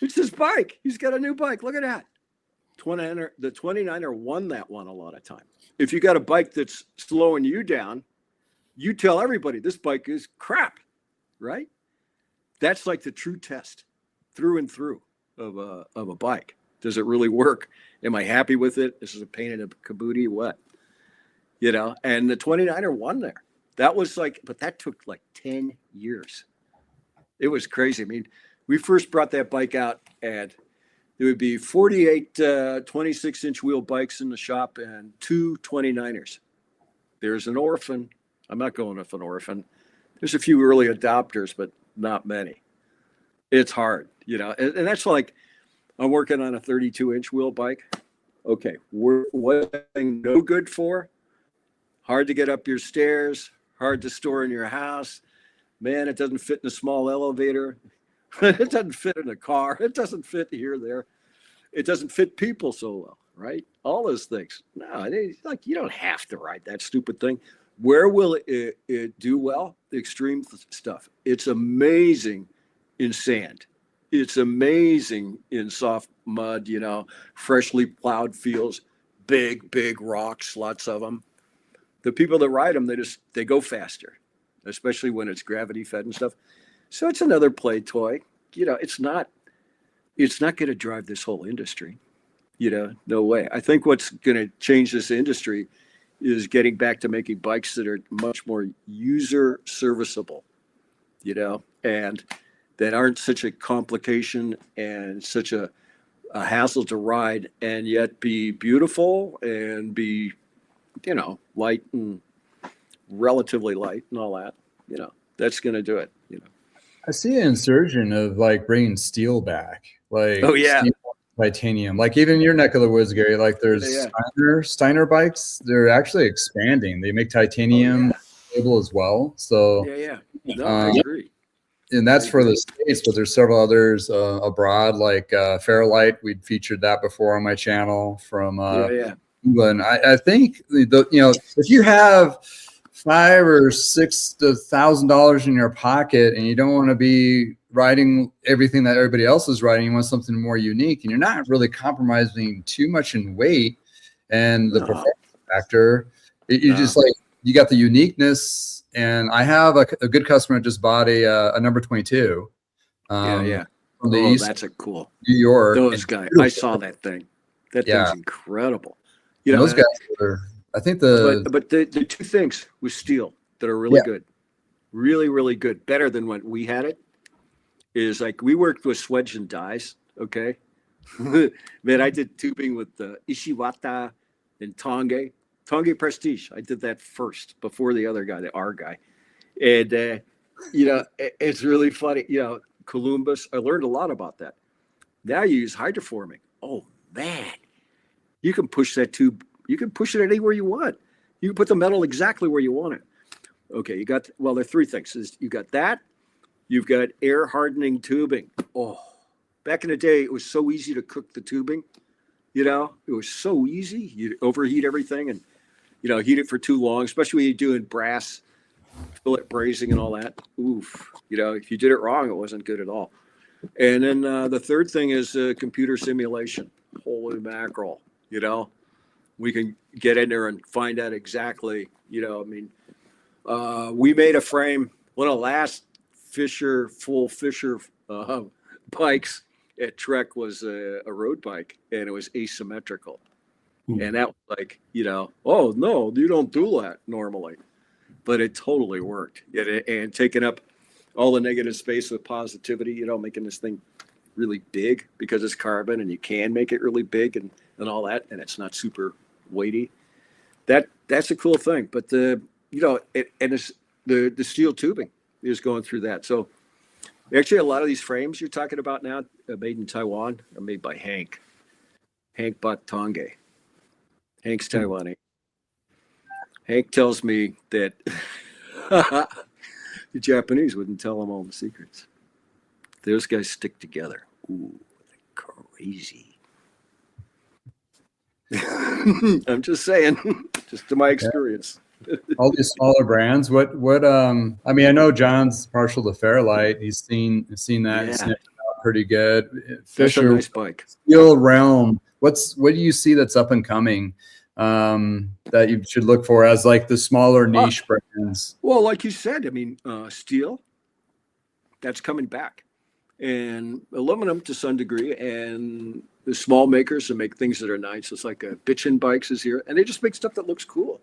S3: It's his bike. He's got a new bike. Look at that. The 29er won that one a lot of time. If you got a bike that's slowing you down, you tell everybody this bike is crap. Right? That's like the true test through and through of a bike. Does it really work? Am I happy with it? This is a pain in the caboodie. What? And the 29er won there. That was but that took like 10 years. It was crazy. We first brought that bike out and there would be 48 26-inch wheel bikes in the shop and 2 29ers. There's an orphan. I'm not going with an orphan. There's a few early adopters, but not many. It's hard, and that's like I'm working on a 32-inch wheel bike. Okay, what thing no good for? Hard to get up your stairs, hard to store in your house. Man, it doesn't fit in a small elevator. It doesn't fit in a car. It doesn't fit here or there. It doesn't fit people so well, right? All those things. No, you don't have to ride that stupid thing. Where will it do well? The extreme stuff. It's amazing in sand. It's amazing in soft mud, freshly plowed fields, big rocks, lots of them. The people that ride them, they go faster, especially when it's gravity fed and stuff. So it's another play toy. It's not going to drive this whole industry. No way. I think what's going to change this industry is getting back to making bikes that are much more user serviceable, and that aren't such a complication and such a hassle to ride, and yet be beautiful and be, light and relatively light and all that. That's going to do it.
S2: I see an insurgent of like bringing steel back, like
S3: Oh, yeah.
S2: steel, titanium, like even in your neck of the woods, Gary. Like there's
S3: Yeah.
S2: Steiner bikes. They're actually expanding. They make titanium cable as well. So
S3: Yeah. No, I agree.
S2: and that's for the States, but there's several others abroad, like Fairlight. We'd featured that before on my channel from England. I think if you have $5,000 or $6,000 in your pocket and you don't want to be riding everything that everybody else is riding, you want something more unique, and you're not really compromising too much in weight and the performance factor. You just like, you got the uniqueness. And I have a good customer that just bought a number 22. From the East,
S3: that's a cool
S2: New York.
S3: Those guys, I saw that thing. That thing's incredible.
S2: Those guys are, I think
S3: but the two things with steel that are really good, really good, better than when we had it, is like we worked with Swedge and Dyes. Okay, man, I did tubing with Ishiwata and Tonge Prestige. I did that first before the other guy, the R guy, and it's really funny. Columbus. I learned a lot about that. Now you use hydroforming. Oh man, you can push that tube. You can push it anywhere you want. You can put the metal exactly where you want it. Okay, there are three things. You got that. You've got air hardening tubing. Oh, back in the day, it was so easy to cook the tubing. It was so easy. You'd overheat everything and, heat it for too long, especially when you're doing brass, fillet brazing and all that. Oof. If you did it wrong, it wasn't good at all. And then the third thing is computer simulation. Holy mackerel. We can get in there and find out exactly, we made a frame, one of the last full Fisher bikes at Trek was a road bike, and it was asymmetrical. And that was like, oh no, you don't do that normally, but it totally worked. And taking up all the negative space with positivity, making this thing really big because it's carbon and you can make it really big and all that, and it's not super weighty. That's a cool thing. But the steel tubing is going through that. So actually a lot of these frames you're talking about now, made in Taiwan, are made by Hank Batonge. Hank's Taiwanese. Hank tells me that the Japanese wouldn't tell him all the secrets. Those guys stick together. Ooh, crazy. I'm just saying, just to my experience.
S2: All these smaller brands. I know John's partial to Fairlight. He's seen that and sniffed it out pretty good. Fisher,
S3: that's a nice bike.
S2: Steel Realm. What do you see that's up and coming that you should look for as like the smaller niche brands?
S3: Well, like you said, steel, that's coming back, and aluminum to some degree, and the small makers that make things that are nice. It's like Bitchin' Bikes is here, and they just make stuff that looks cool.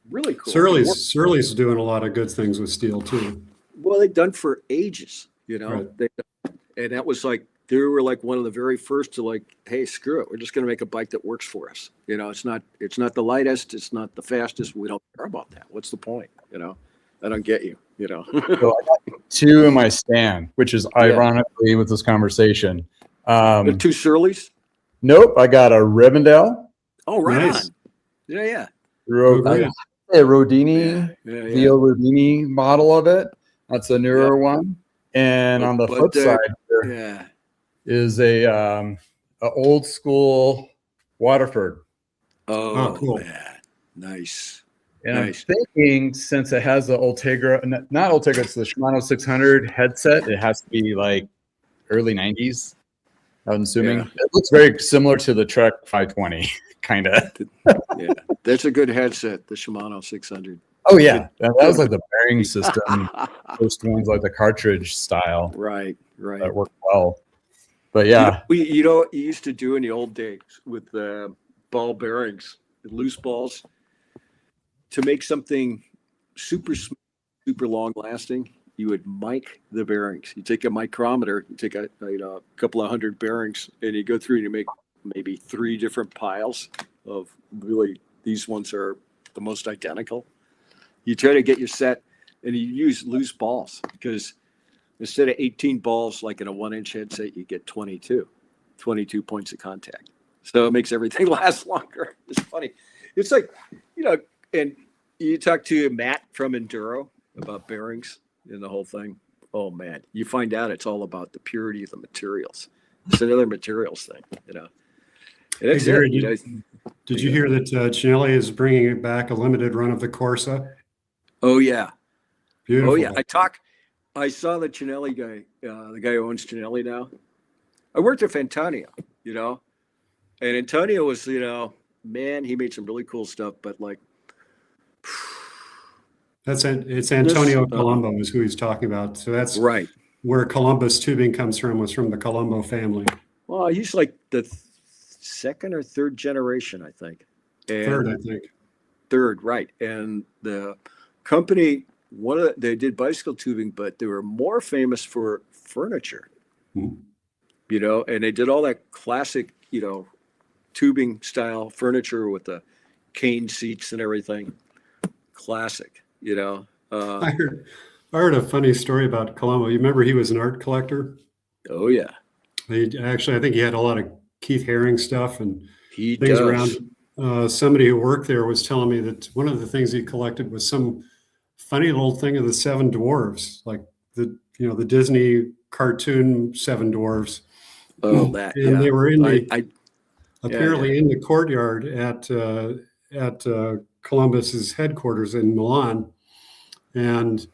S3: Really cool.
S1: Surly's doing a lot of good things with steel too.
S3: Well, they've done for ages,
S1: Right.
S3: And that was like, they were like one of the very first to like, hey, screw it. We're just going to make a bike that works for us. It's not the lightest. It's not the fastest. We don't care about that. What's the point? I don't get you,
S2: So I got two in my stand, which is ironically with this conversation.
S3: The two Surleys?
S2: Nope. I got a Rivendell.
S3: Oh, right
S1: Nice.
S3: on. Yeah.
S2: A Rodini, the Rodini model of it. That's a newer one. And on the flip side there is a old school Waterford.
S3: Oh,
S1: cool.
S3: man. Nice.
S2: And
S3: Nice.
S2: I'm thinking, since it has the Ultegra, not Ultegra, it's the Shimano 600 headset, it has to be like early 90s, I'm assuming.
S3: Yeah.
S2: It looks very similar to the Trek 520, kind of.
S3: Yeah, that's a good headset, the Shimano 600.
S2: Oh, yeah. That was like the bearing system, first ones like the cartridge style
S3: Right.
S2: that worked well. But yeah.
S3: You know what you used to do in the old days with the ball bearings, the loose balls, to make something super long lasting, you would mic the bearings. You take a micrometer, you take a couple of hundred bearings, and you go through and you make maybe 3 different piles of really, these ones are the most identical. You try to get your set, and you use loose balls, because instead of 18 balls like in a 1-inch headset, you get 22 points of contact. So it makes everything last longer. It's funny. It's like, and you talk to Matt from Enduro about bearings and the whole thing. Oh man, you find out it's all about the purity of the materials. It's another materials thing, And that's
S1: Hey, Gary,
S3: did
S1: you hear that Cinelli is bringing back a limited run of the Corsa?
S3: Oh yeah.
S1: Beautiful.
S3: Oh yeah. I saw the Cinelli guy, the guy who owns Cinelli now. I worked with Antonio, and Antonio was, man, he made some really cool stuff, but like,
S1: It's Antonio Colombo is who he's talking about. So that's
S3: right
S1: where Columbus tubing comes from, was from the Colombo family.
S3: Well, he's like the second or third generation, I think.
S1: Third, I think.
S3: Third, right. And the company, they did bicycle tubing, but they were more famous for furniture, and they did all that classic, tubing style furniture with the cane seats and everything. Classic,
S1: I heard a funny story about Colombo. You remember he was an art collector?
S3: Oh yeah.
S1: I think he had a lot of Keith Haring stuff and
S3: He
S1: things
S3: does.
S1: around. Somebody who worked there was telling me that one of the things he collected was some funny little thing of the 7 dwarves, like the Disney cartoon 7 dwarves.
S3: Oh, that.
S1: And
S3: yeah.
S1: they were in
S3: apparently
S1: in the courtyard at Columbus's headquarters in Milan, and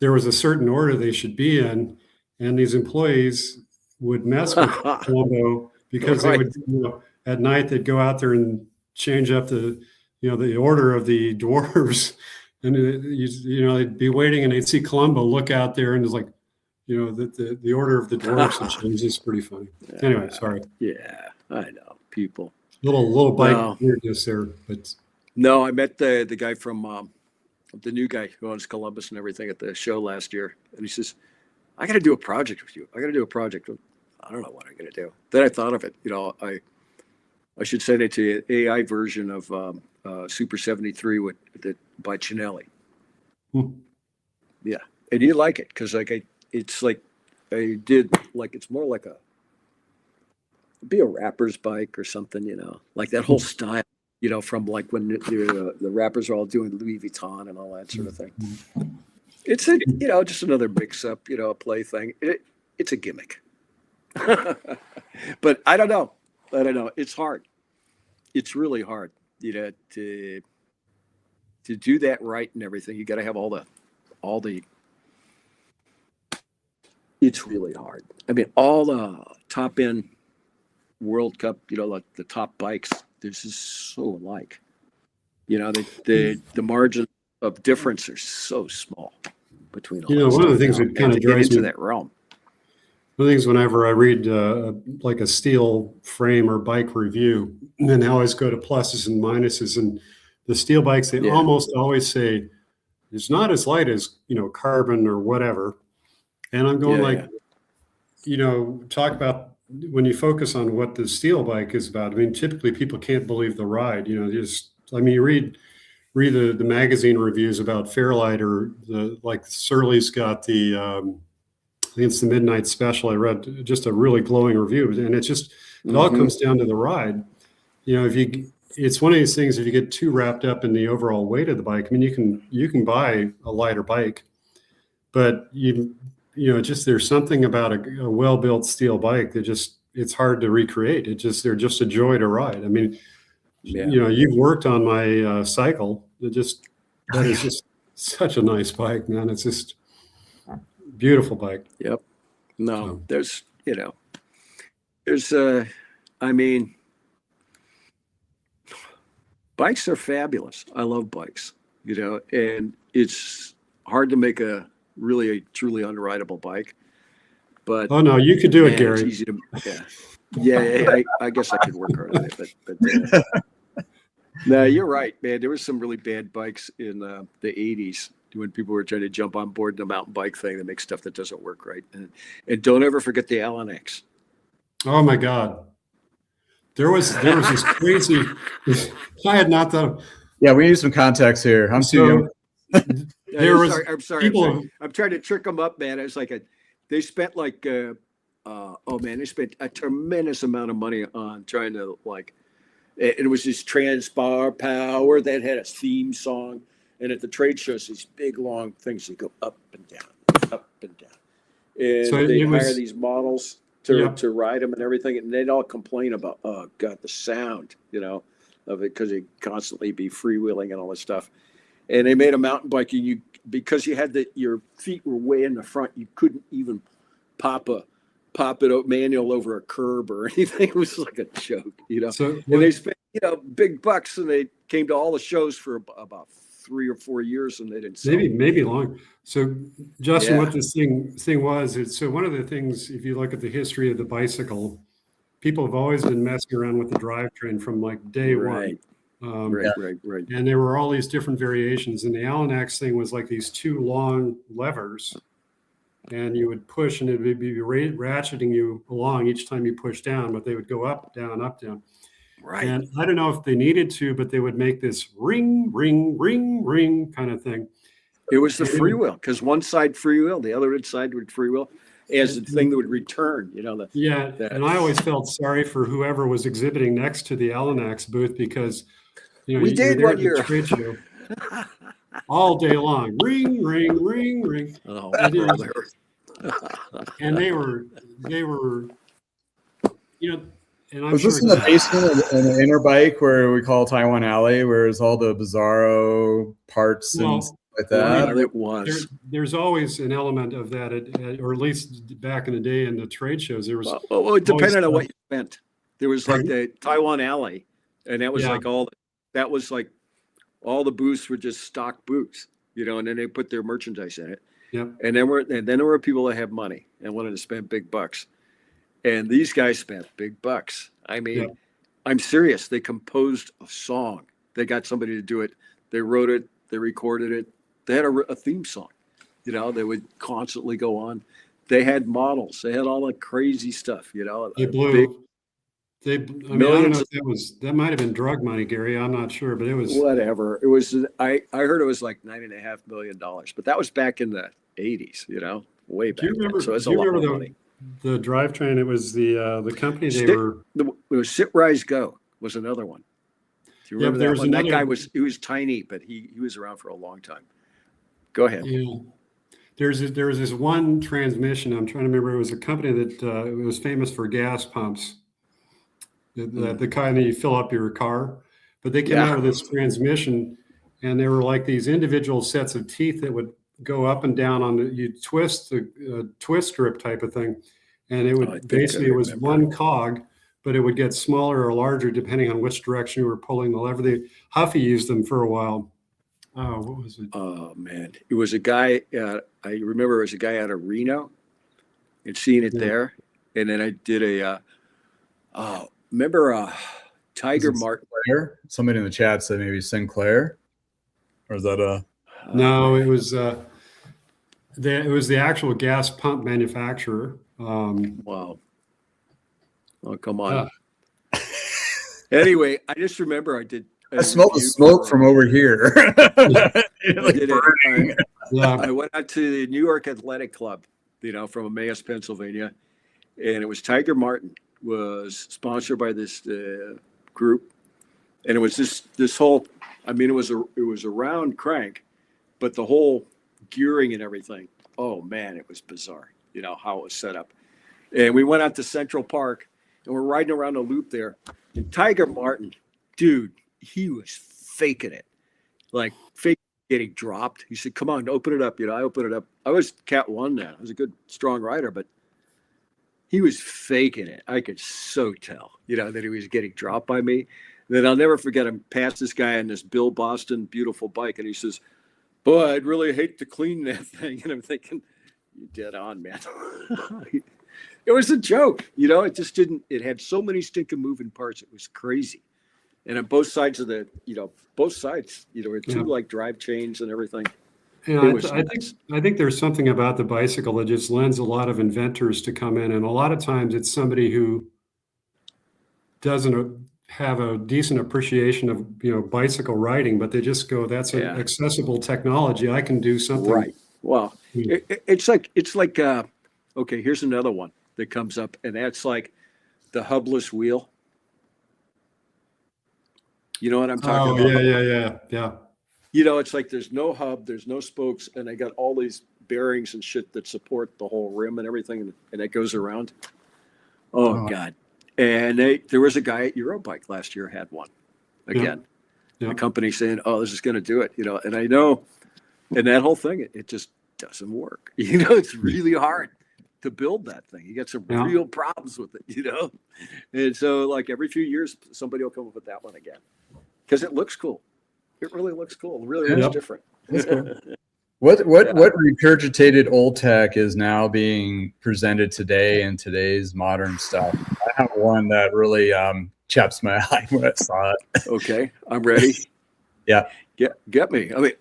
S1: there was a certain order they should be in, and these employees would mess with Colombo because they would, at night they'd go out there and change up the order of the dwarves, and they'd be waiting and they'd see Colombo look out there and it's like, the order of the dwarves had changed. It's pretty funny. Anyway, sorry.
S3: Yeah, I know. People.
S1: Little bike weirdness there, but.
S3: No, I met the guy from the new guy who owns Columbus and everything at the show last year, and he says, "I got to do a project with you. I got to do a project." I don't know what I'm going to do. Then I thought of it. I should send it to you, AI version of Super 73 by Cinelli. Yeah, and you like it because it's like I did like it's more like be a rapper's bike or something, like that whole style. From like when the rappers are all doing Louis Vuitton and all that sort of thing. It's just another mix up, a play thing. It's a gimmick. But I don't know. It's hard. It's really hard, to do that right and everything. You got to have all the. It's really hard. I mean, all the top end World Cup, like the top bikes. This is so alike, the margin of difference are so small between all.
S1: One of the things that kind of drives me
S3: into that realm.
S1: One of the things whenever I read like a steel frame or bike review, and I always go to pluses and minuses, and the steel bikes, they almost always say it's not as light as carbon or whatever, and I'm going talk about. When you focus on what the steel bike is about, I mean, typically people can't believe the ride. You read the magazine reviews about Fairlight or Surly's got the, I think it's the Midnight Special. I read just a really glowing review, and it all comes down to the ride. It's one of these things. If you get too wrapped up in the overall weight of the bike, I mean, you can buy a lighter bike, but there's something about a well-built steel bike that it's hard to recreate. They're just a joy to ride. I mean, you've worked on my cycle, that is just such a nice bike, man. It's just beautiful bike.
S3: Yep. No,
S1: So,
S3: there's, I mean, bikes are fabulous. I love bikes, and it's hard to make a truly unrideable bike. But
S1: oh no, you could do it,
S3: man,
S1: Gary.
S3: it's easy to, yeah. I guess I could work hard on it, but no, you're right, man. There was some really bad bikes in the 80s when people were trying to jump on board the mountain bike thing to make stuff that doesn't work right. And don't ever forget the LNX.
S1: Oh my God. There was this crazy, I had not thought.
S2: Yeah, we need some context here. I'm too young.
S3: I'm sorry.
S1: People,
S3: I'm trying to trick them up, man. It's like they spent like, they spent a tremendous amount of money on trying to it was this Transbar Power that had a theme song. And at the trade shows, these big, long things that go up and down, up and down. And
S1: So
S3: they
S1: it was-
S3: hire these models to ride them and everything. And they'd all complain about, oh, God, the sound, of it, because they'd constantly be freewheeling and all this stuff. And they made a mountain bike, and because you had your feet were way in the front, you couldn't even pop it out manual over a curb or anything. It was like a joke,
S1: So
S3: And they spent, big bucks, and they came to all the shows for about 3 or 4 years, and they didn't sell.
S1: maybe long. So Justin,
S3: Yeah.
S1: what this thing was, so one of the things, if you look at the history of the bicycle, people have always been messing around with the drivetrain from like day
S3: Right.
S1: one.
S3: Right.
S1: And there were all these different variations. And the Allen X thing was like these two long levers, and you would push, and it would be ratcheting you along each time you push down, but they would go up, down, up, down.
S3: Right.
S1: And I don't know if they needed to, but they would make this ring, ring, ring, ring kind of thing.
S3: It was the freewheel, because one side freewheel, the other side would freewheel as the thing that would return,
S1: And I always felt sorry for whoever was exhibiting next to the LNX booth, because
S3: we did
S1: you're
S3: one
S1: there at the
S3: year.
S1: trade show all day long, ring, ring, ring, ring.
S3: Oh,
S1: brother. And they were, and I'm
S2: Was
S1: sure
S2: this in the basement in the inner bike where we call Taiwan Alley, where there's all the bizarro parts and stuff like that?
S3: It was.
S1: There's always an element of that, or at least back in the day in the trade shows, there was.
S3: Well, it depended on what you spent. There was like
S1: Pardon?
S3: the Taiwan Alley, and that was
S1: Yeah.
S3: like all the booths were just stock booths, and then they put their merchandise in it.
S1: Yep.
S3: And then there were people that had money and wanted to spend big bucks. And these guys spent big bucks. I mean,
S1: Yep.
S3: I'm serious. They composed a song. They got somebody to do it. They wrote it. They recorded it. They had a theme song. They would constantly go on. They had models. They had all that crazy stuff.
S1: They blew. I don't know if that might have been drug money, Gary. I'm not sure, but it was
S3: whatever. It was. I heard it was like $9.5 million, but that was back in the 80s. Way back.
S1: Do you remember?
S3: Then. So it's
S1: do
S3: a
S1: you
S3: lot
S1: remember
S3: of money.
S1: the drivetrain? It was the company
S3: It was Sit Rise Go was another one. Do you remember that one? That guy he was tiny, but he was around for a long time. Go ahead.
S1: Yeah. There was this one transmission. I'm trying to remember. It was a company that it was famous for gas pumps. The kind that you fill up your car, but they came out with this transmission, and there were like these individual sets of teeth that would go up and down on you twist the twist strip type of thing, and it would it was one cog, but it would get smaller or larger depending on which direction you were pulling the lever. Huffy used them for a while. Oh, what was it?
S3: Oh man, it was a guy. I remember it was a guy out of Reno, and seeing it there, and then I did remember Tiger Martin?
S2: Somebody in the chat said maybe Sinclair, or is that a?
S1: No, it was the actual gas pump manufacturer.
S3: Wow. Oh, come on. Anyway, I just remember I did.
S2: I smelled the smoke from over here.
S3: I went out to the New York Athletic Club, from Emmaus, Pennsylvania, and it was Tiger Martin was sponsored by this group, and it was this whole. I mean, it was a round crank, but the whole gearing and everything. Oh man, it was bizarre. How it was set up, and we went out to Central Park, and we're riding around a loop there, and Tiger Martin, dude, he was faking it. like fake getting dropped. He said, "Come on, open it up." I opened it up. I was Cat 1 then. I was a good, strong rider, but he was faking it. I could so tell, that he was getting dropped by me. Then I'll never forget him passed this guy on this Bill Boston beautiful bike, and he says, "Boy, I'd really hate to clean that thing." And I'm thinking, "You dead on, man." It was a joke, It just didn't. It had so many stinking moving parts. It was crazy. And on both sides of both sides, with two like drive chains and everything.
S1: I think there's something about the bicycle that just lends a lot of inventors to come in. And a lot of times it's somebody who doesn't have a decent appreciation of, bicycle riding, but they just go, that's an accessible technology. I can do something.
S3: Right. Well, it's like, okay, here's another one that comes up, and that's like the hubless wheel. You know what I'm talking about?
S1: Yeah.
S3: It's like there's no hub, there's no spokes, and I got all these bearings and shit that support the whole rim and everything, and it goes around. Oh God. And there was a guy at Eurobike last year had one again. The company saying, "Oh, this is going to do it," and I know, and that whole thing, it just doesn't work. It's really hard to build that thing. You get some real problems with it, and so like every few years, somebody will come up with that one again because it looks cool. It really looks cool. It really looks different.
S2: That's cool. What regurgitated old tech is now being presented today in today's modern stuff? I have one that really chaps my eye when I saw it.
S3: Okay, I'm ready.
S2: Yeah.
S3: Get me. I mean,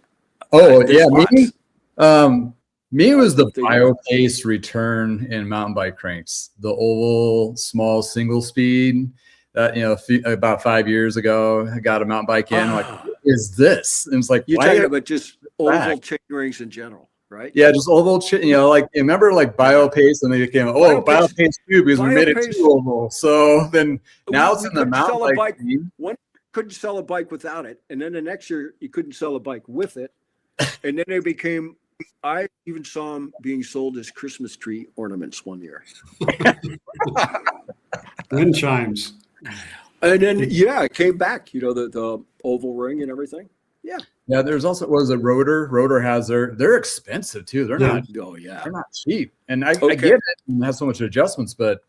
S2: me was the BioPace return in mountain bike cranks, the oval small single speed that about 5 years ago I got a mountain bike in. Like, what is this? And it's like,
S3: you're talking about just oval chain rings in general, right?
S2: Yeah, just oval chain. Like, remember like BioPace, and they became BioPace 2 because we made it too oval. So then now it's in the mountain bike.
S3: One couldn't sell a bike without it, and then the next year you couldn't sell a bike with it, and then they became. I even saw them being sold as Christmas tree ornaments one year.
S1: Wind chimes.
S3: And then it came back. The oval ring and everything. Yeah.
S2: Yeah. There's also Rotor. Rotor has they're expensive too. They're not.
S3: Oh yeah.
S2: They're not cheap. And I get it. And it has so much adjustments, but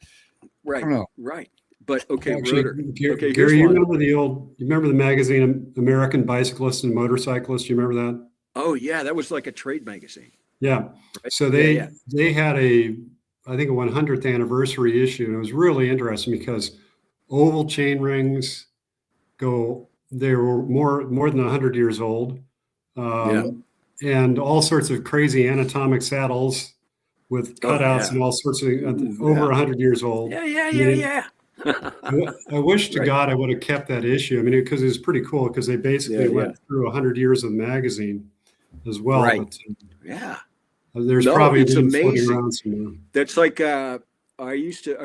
S3: right.
S2: I don't know.
S3: Right. But actually, Rotor. Okay,
S1: Gary, you remember the magazine American Bicyclist and Motorcyclist? You remember that?
S3: Oh yeah, that was like a trade magazine.
S1: Yeah. Right? So they had I think a 100th anniversary issue, and it was really interesting because oval chain rings they were more than 100 years old, and all sorts of crazy anatomic saddles with cutouts and all sorts of over 100 years old.
S3: Yeah.
S1: I wish to God I would have kept that issue. I mean, because it was pretty cool because they basically went through 100 years of the magazine as well.
S3: Right.
S1: But, there's probably
S3: it's amazing.
S1: Around somewhere.
S3: That's like I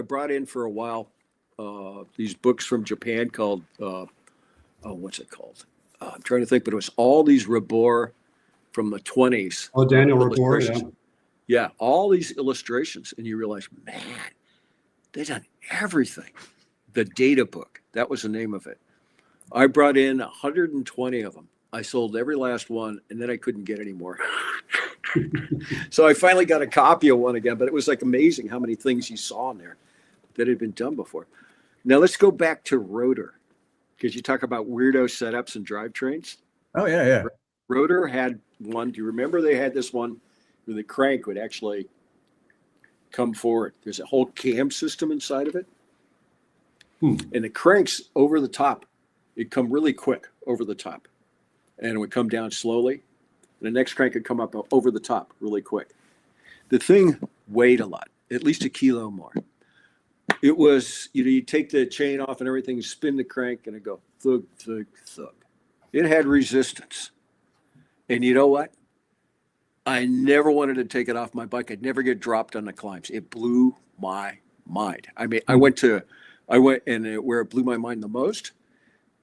S3: brought in for a while these books from Japan called what's it called? I'm trying to think, but it was all these Rabor from the 20s.
S1: Oh, Daniel Rabor,
S3: yeah, all these illustrations, and you realize, man, they've done everything. The data book, that was the name of it. I brought in 120 of them. I sold every last one, and then I couldn't get any more. So I finally got a copy of one again, but it was like amazing how many things you saw in there that had been done before. Now let's go back to Rotor, because you talk about weirdo setups and drivetrains.
S2: Oh, yeah.
S3: Rotor had one. Do you remember they had this one where the crank would actually come forward? There's a whole cam system inside of it. And the cranks over the top, it'd come really quick over the top. And it would come down slowly. And the next crank would come up over the top really quick. The thing weighed a lot, at least a kilo more. It was, you take the chain off and everything, spin the crank, and it'd go thug, thug, thug. It had resistance. And you know what? I never wanted to take it off my bike. I'd never get dropped on the climbs. It blew my mind. I mean, I went, and where it blew my mind the most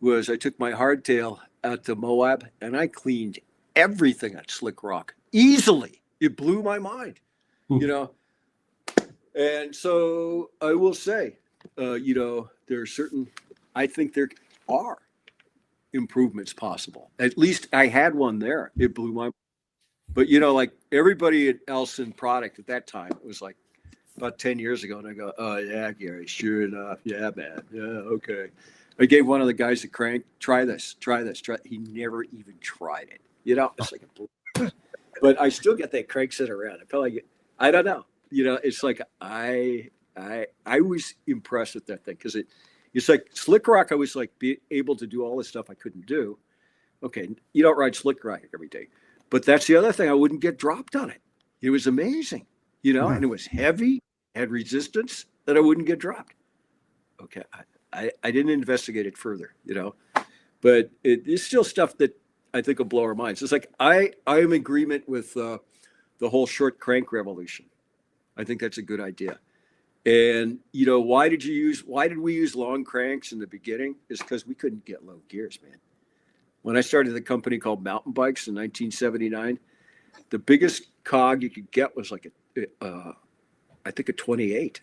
S3: was I took my hardtail out to Moab and I cleaned everything on Slick Rock easily. It blew my mind, And so I will say, there are certain, I think there are improvements possible. At least I had one there. It blew my. But you know, like everybody else in product at that time, it was like about 10 years ago, and I go, "Oh yeah, Gary, sure enough, yeah, man, yeah, okay." I gave one of the guys a crank, try this. He never even tried it. You know, it's like but I still get that crank sitting around. I felt like I don't know. You know, it's like I was impressed with that thing because it's like Slick Rock. I was like be able to do all this stuff I couldn't do. Okay, you don't ride Slick Rock every day, but that's the other thing. I wouldn't get dropped on it. It was amazing, you know, and it was heavy, had resistance that I wouldn't get dropped. Okay, I didn't investigate it further, you know, but it's still stuff that I think will blow our minds. It's like I am in agreement with the whole short crank revolution. I think that's a good idea. And you know, why did we use long cranks in the beginning? Is because we couldn't get low gears, man. When I started the company called Mountain Bikes in 1979, the biggest cog you could get was like I think a 28,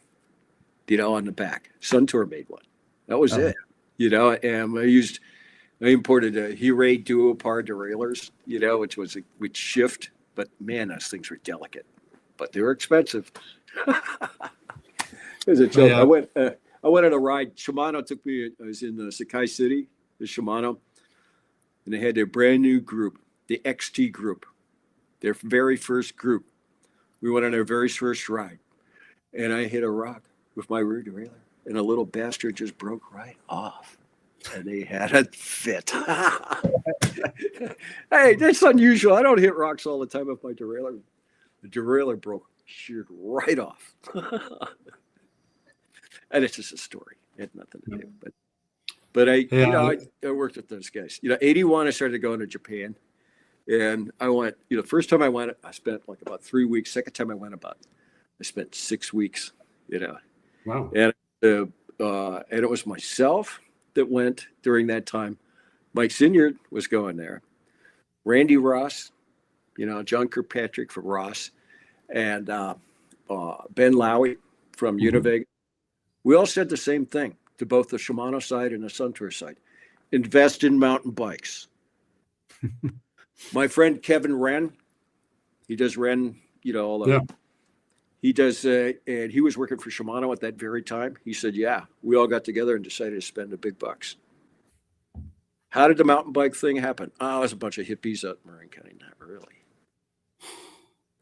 S3: you know, on the back. Suntour made one. That was it, you know. And I imported a Hiray Duopar derailleurs, you know, which shift, but man, those things were delicate, but they were expensive. It was a joke.
S1: Yeah.
S3: I went on a ride. Shimano took me. I was in Sakai City, the Shimano, and they had their brand new group, the XT group, their very first group. We went on our very first ride, and I hit a rock with my rear derailleur, and a little bastard just broke right off, and they had a fit. Hey, that's unusual. I don't hit rocks all the time with my derailleur. The derailleur broke, sheared right off. And it's just a story. It had nothing to do. But I worked with those guys. You know, 81, I started going to Japan. And I went, you know, first time I went, I spent like about 3 weeks. Second time I spent 6 weeks, you know.
S1: Wow.
S3: And it was myself that went during that time. Mike Sinyard was going there. Randy Ross, you know, John Kirkpatrick from Ross, and Ben Lowy from Univega. We all said the same thing to both the Shimano side and the Suntour side. Invest in mountain bikes. My friend Kevin Wren, he does Wren, you know, all the, he does, and he was working for Shimano at that very time. He said, yeah, we all got together and decided to spend the big bucks. How did the mountain bike thing happen? Oh, it was a bunch of hippies out in Marin County. Not really.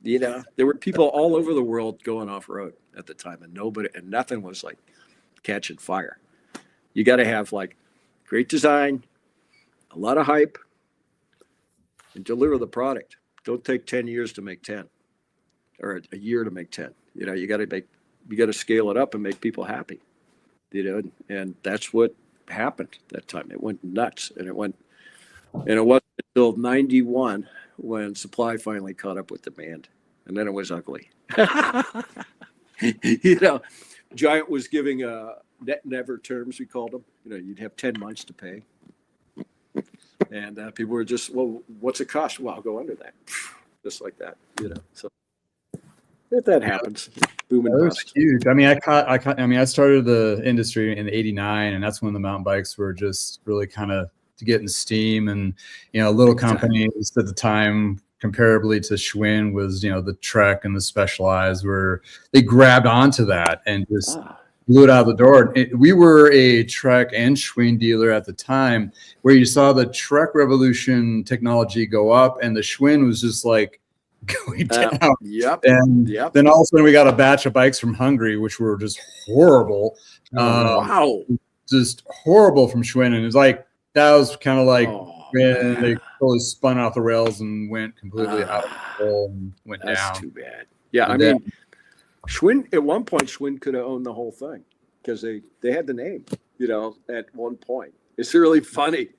S3: You know, there were people all over the world going off-road at the time, and nothing was like catching fire. You got to have like great design, a lot of hype, and deliver the product. Don't take 10 years to make 10 or a year to make 10. You know, you got to scale it up and make people happy, you know, and that's what happened that time. It went nuts, and it wasn't until 91 when supply finally caught up with demand, and then it was ugly. You know, Giant was giving net never terms, we called them. You know, you'd have 10 months to pay. And people were just, well, what's it cost? Well, I'll go under that. Just like that, you know. So if that happens, boom and bust.
S2: Huge. I mean, I started the industry in '89, and that's when the mountain bikes were just really kind of getting steam. And, you know, little companies at the time, comparably to Schwinn, was, you know, the Trek and the Specialized, where they grabbed onto that and just blew it out of the door. We were a Trek and Schwinn dealer at the time, where you saw the Trek Revolution technology go up, and the Schwinn was just like going down. Then all of a sudden we got a batch of bikes from Hungary, which were just horrible.
S3: Wow.
S2: Just horrible from Schwinn. And it's like, that was kind of like when they totally spun off the rails and went completely out of control and went down.
S3: That's too bad. Yeah, I mean, Schwinn, at one point, Schwinn could have owned the whole thing because they had the name, you know, at one point. It's really funny.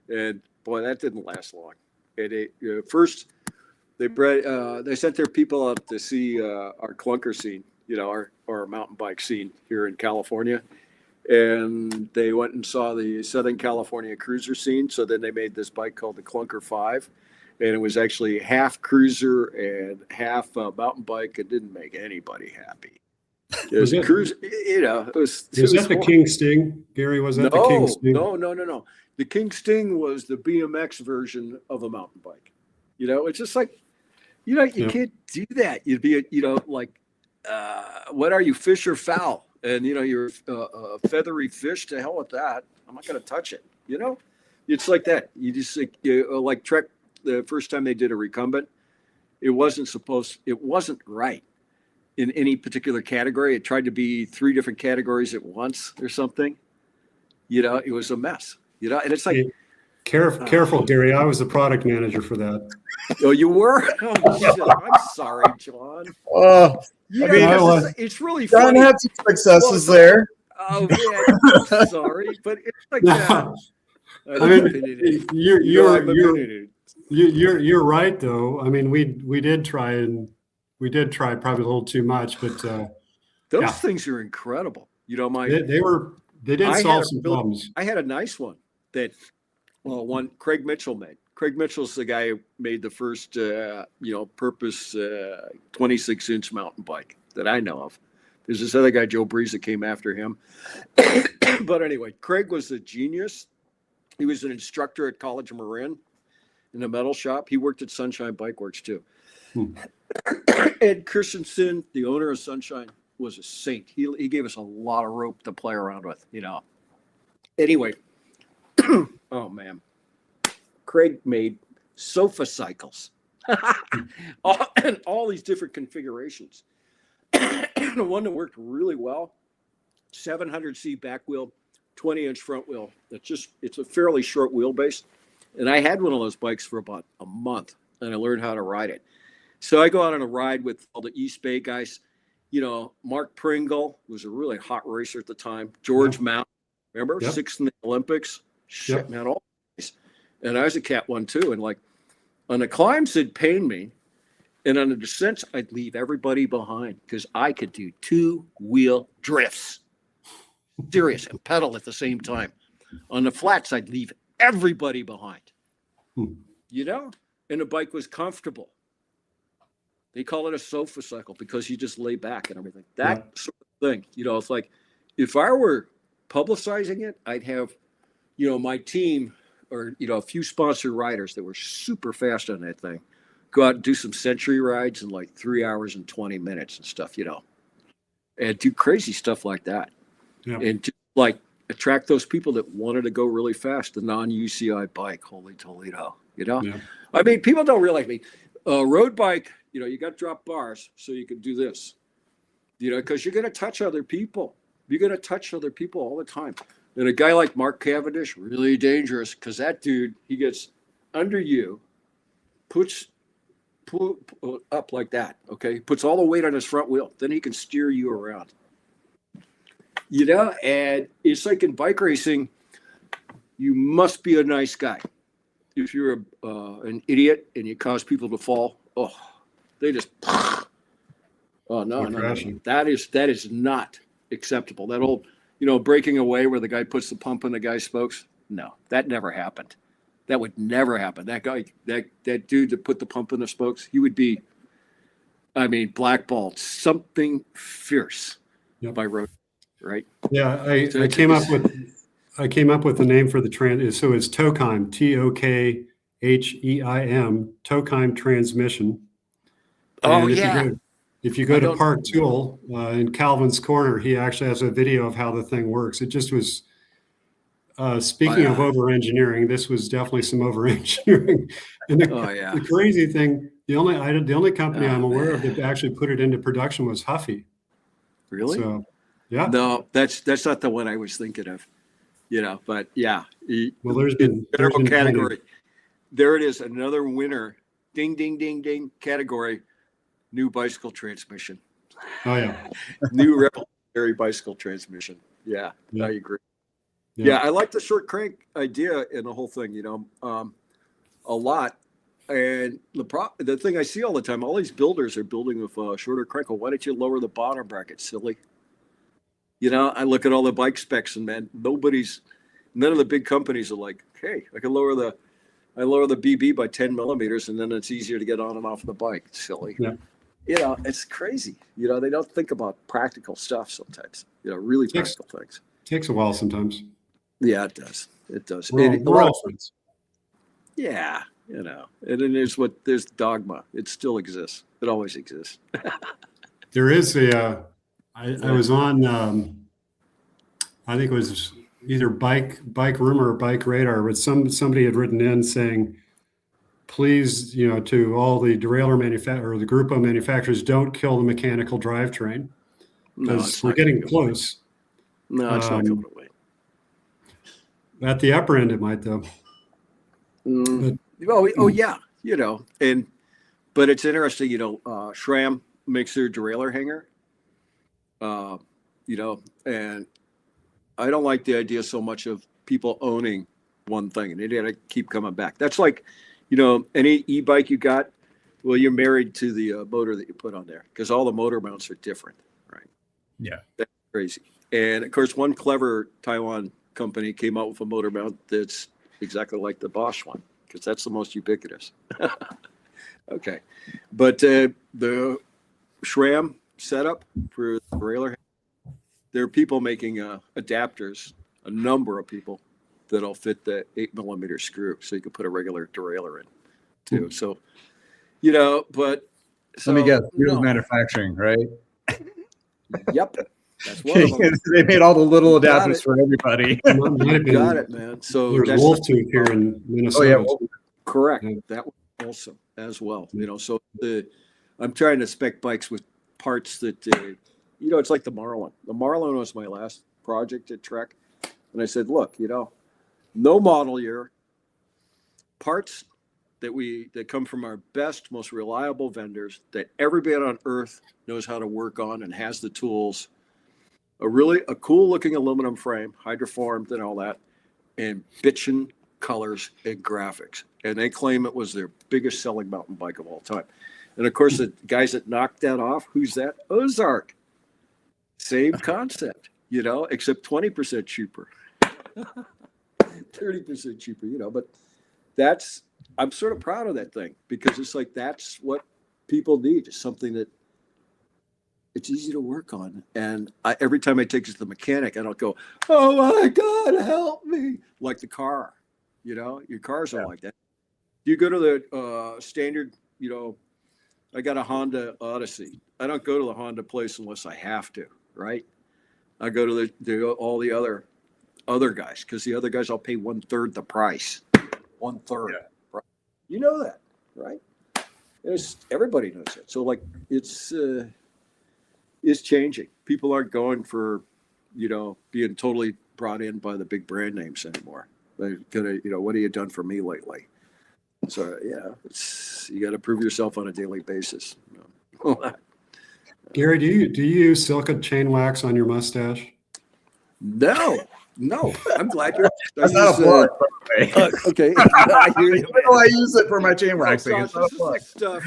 S3: And boy, that didn't last long. First, they sent their people out to see our clunker scene, you know, our mountain bike scene here in California. And they went and saw the Southern California cruiser scene. So then they made this bike called the Clunker 5. And it was actually half cruiser and half mountain bike. It didn't make anybody happy. It was
S1: Was it-
S3: cruise, you know, it was
S1: Was that the
S3: horrible.
S1: King Sting, Gary? Was that the King
S3: No,
S1: Sting?
S3: no. The King Sting was the BMX version of a mountain bike. You know, it's just like, you know, you
S1: Yeah.
S3: can't do that. You'd be, you know, like, what are you, fish or fowl? And, you know, you're a feathery fish. To hell with that. I'm not going to touch it. You know, it's like that. You just like Trek, the first time they did a recumbent, it wasn't right in any particular category. It tried to be 3 different categories at once or something. You know, it was a mess, you know, and it's like,
S1: Careful, Gary. I was the product manager for that.
S3: oh, you were? Oh, shit. I'm sorry, John.
S2: Oh,
S3: You
S2: I
S3: know,
S2: mean,
S3: because it's really
S2: John
S3: funny.
S2: had some successes
S3: Well,
S2: there.
S3: Oh, man, I'm sorry, but it's like that.
S1: I mean, you're right though. I mean, we did try probably a little too much, but
S3: those
S1: yeah.
S3: things are incredible. You know,
S1: they did solve some problems.
S3: I had a nice one that one Craig Mitchell made. Craig Mitchell's the guy who made the first purpose 26-inch mountain bike that I know of. There's this other guy, Joe Breeze, that came after him. But anyway, Craig was a genius. He was an instructor at College of Marin in the metal shop. He worked at Sunshine Bike Works too. Ed Christensen, the owner of Sunshine, was a saint. He gave us a lot of rope to play around with, you know. Anyway, oh man, Craig made sofa cycles, and all these different configurations. The one that worked really well, 700C back wheel, 20-inch front wheel. It's a fairly short wheelbase. And I had one of those bikes for about a month, and I learned how to ride it. So I go out on a ride with all the East Bay guys. You know, Mark Pringle was a really hot racer at the time. George Mount, remember?
S1: Yep.
S3: 6th in the Olympics. Shit,
S1: Yep.
S3: man, all these. And I was a Cat 1 too. And like on the climbs, it'd pain me. And on the descents, I'd leave everybody behind because I could do 2-wheel drifts. Serious, and pedal at the same time. On the flats, I'd leave everybody behind. You know? And the bike was comfortable. They call it a sofa cycle because you just lay back and everything. That sort of thing. You know, it's like if I were publicizing it, I'd have, you know, my team or, you know, a few sponsored riders that were super fast on that thing go out and do some century rides in like 3 hours and 20 minutes and stuff, you know, and do crazy stuff like that.
S1: Yeah.
S3: And to, like, attract those people that wanted to go really fast, the non-UCI bike, holy Toledo, you know?
S1: Yeah.
S3: I mean, people don't realize me. Road bike, you know, you got to drop bars so you can do this, you know, because you're going to touch other people. You're going to touch other people all the time. And a guy like Mark Cavendish, really dangerous because that dude, he gets under you, pull up like that, okay? Puts all the weight on his front wheel. Then he can steer you around. You know, and it's like in bike racing, you must be a nice guy. If you're an idiot and you cause people to fall, they just, no. That is not acceptable. That old, you know, breaking away where the guy puts the pump in the guy's spokes. No, that never happened. That would never happen. That guy, that dude that put the pump in the spokes, he would be, I mean, blackballed. Something fierce by road, right?
S1: Yeah, I came up with the name for the so it's Tokheim, Tokheim, Tokheim transmission.
S3: Oh,
S1: and
S3: yeah.
S1: If you go to Park Tool in Calvin's Corner, he actually has a video of how the thing works. It just was, speaking of over-engineering, this was definitely some over-engineering. And the crazy thing, the only company I'm aware of that actually put it into production was Huffy.
S3: Really?
S1: So, yeah.
S3: No, that's not the one I was thinking of. You know, but yeah.
S1: Well, there's been
S3: category. There it is, another winner. Ding, ding, ding, ding. Category. New bicycle transmission.
S1: Oh yeah.
S3: New revolutionary bicycle transmission. Yeah, I agree. Yeah, I like the short crank idea and the whole thing. You know, a lot. And the thing I see all the time, all these builders are building with a shorter crank. Well, why don't you lower the bottom bracket, silly? You know, I look at all the bike specs and man, none of the big companies are like, hey, I can lower the BB by 10 millimeters and then it's easier to get on and off the bike. It's silly.
S1: Yeah.
S3: it's crazy. They don't think about practical stuff sometimes. Really practical things.
S1: Takes a while sometimes.
S3: Yeah, it does. It does.
S1: We're all friends.
S3: Yeah, and then there's dogma. It still exists. It always exists.
S1: There is I was on, I think it was either Bike Rumor or Bike Radar, but somebody had written in saying, please, to all the derailleur manufacturers or the group of manufacturers, don't kill the mechanical drivetrain because we're getting close.
S3: No, it's not going away.
S1: At the upper end, it might though.
S3: Yeah, but it's interesting. SRAM makes their derailleur hanger. And I don't like the idea so much of people owning one thing and they got to keep coming back. That's like, any e-bike you got, well, you're married to the motor that you put on there because all the motor mounts are different, right?
S2: Yeah.
S3: That's crazy. And of course, one clever Taiwan company came out with a motor mount that's exactly like the Bosch one because that's the most ubiquitous. Okay. But the SRAM setup for the derailleur, there are people making adapters, a number of people that'll fit the 8mm screw, so you can put a regular derailleur in too. So, but so,
S2: let me guess, manufacturing, right?
S3: Yep, that's one of them.
S2: They made all the little adapters for everybody.
S3: Got it, man. So
S1: there's Wolf Tooth here in Minnesota.
S2: Oh yeah,
S3: correct. That was awesome as well. So I'm trying to spec bikes with parts that it's like the Marlin. The Marlin was my last project at Trek, and I said, look, no model year, parts that come from our best, most reliable vendors that everybody on earth knows how to work on and has the tools. A cool looking aluminum frame, hydroformed and all that, and bitchin' colors and graphics. And they claim it was their biggest selling mountain bike of all time. And of course, the guys that knocked that off, who's that? Ozark. Same concept, except 20% cheaper. 30% cheaper, but I'm sort of proud of that thing because it's like that's what people need. It's something that it's easy to work on. And every time I take it to the mechanic, I don't go, oh my God, help me. Like the car, your cars are like that. You go to the standard, I got a Honda Odyssey. I don't go to the Honda place unless I have to, right? I go to all the other guys because the other guys I'll pay 1/3 the price. 1/3. Yeah. Right? You know that, right? Everybody knows that. So like it's changing. People aren't going for being totally brought in by the big brand names anymore. They're gonna what have you done for me lately? So you got to prove yourself on a daily basis.
S1: Gary, do you use silica chain wax on your mustache?
S3: No. I'm glad you're.
S2: That's not a plug.
S3: Okay, I hear you.
S2: I use it for my chain waxing.
S3: It's like stuff.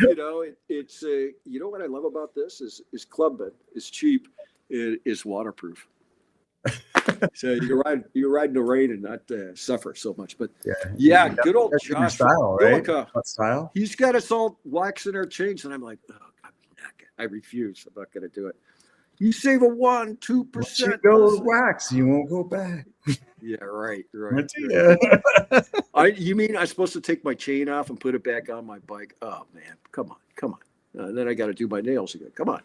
S3: It's what I love about this is Clubman is cheap. It is waterproof. So you're riding the rain and not suffer so much. But yeah, good old Josh
S2: style, right? What style?
S3: He's got us all waxing our chains, and I'm like, I refuse. I'm not going to do it. You save a 1-2%.
S2: Once you go wax, you won't go back.
S3: Yeah, right.
S2: Yeah.
S3: You mean I'm supposed to take my chain off and put it back on my bike? Oh man, come on. And then I got to do my nails again. Come on.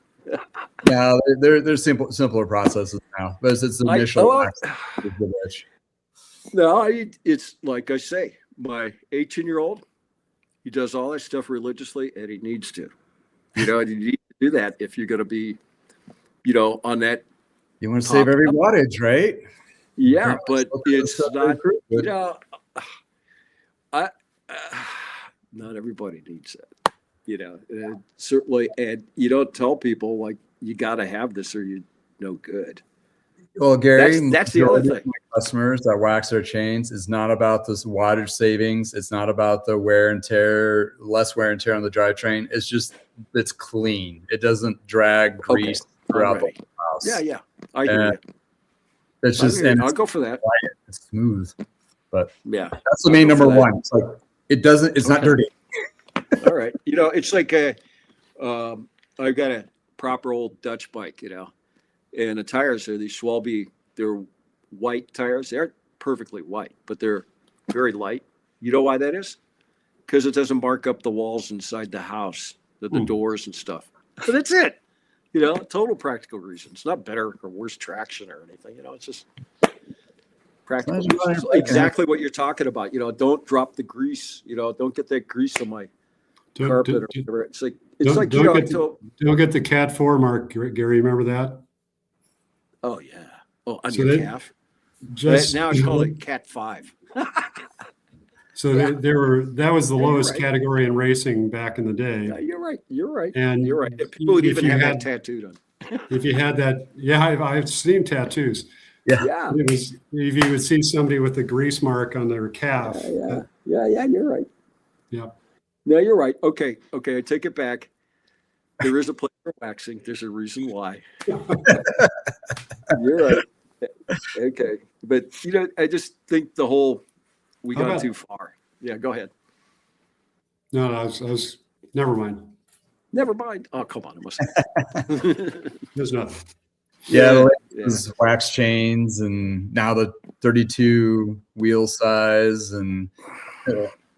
S2: Yeah, there's simpler processes now, but it's the initial.
S3: No, it's like I say, my 18-year-old, he does all that stuff religiously, and he needs to. You need to do that if you're going to be, on that.
S2: You want to save every wattage, right?
S3: Yeah, but it's not. Not everybody needs that. Certainly, and you don't tell people like you got to have this or you're no good.
S2: Well, Gary,
S3: that's the other thing.
S2: Customers that wax their chains is not about this wattage savings. It's not about the wear and tear, less wear and tear on the drivetrain. It's clean. It doesn't drag grease throughout the house.
S3: Yeah. I hear you.
S2: It's just,
S3: I'll go for that.
S2: It's smooth, but
S3: yeah,
S2: that's the main number one. It's like it's not dirty.
S3: All right. It's like I've got a proper old Dutch bike, and the tires are these Schwalbe. They're white tires. They're perfectly white, but they're very light. You know why that is? Because it doesn't mark up the walls inside the house, the doors and stuff. But that's it. Total practical reason. It's not better or worse traction or anything. It's just practical reasons. Exactly what you're talking about. Don't drop the grease. Don't get that grease on my carpet or whatever. It's like
S1: don't get the Cat 4 mark, Gary. Remember that?
S3: Oh yeah. Oh, on your calf. Now I call it Cat 5.
S1: So that was the lowest category in racing back in the day.
S3: Yeah, you're right.
S1: And
S3: you're right. People would even have that tattooed on.
S1: If you had that, I've seen tattoos.
S3: Yeah.
S1: It was, if you would see somebody with a grease mark on their calf.
S3: Yeah, you're right.
S1: Yeah.
S3: No, you're right. Okay, I take it back. There is a place for waxing. There's a reason why. You're right. Okay. But, I just think we got too far. Yeah, go ahead.
S1: No, I was never mind.
S3: Never mind. Oh, come on. It must
S1: There's nothing.
S2: Yeah, the wax chains, and now the 32 wheel size, and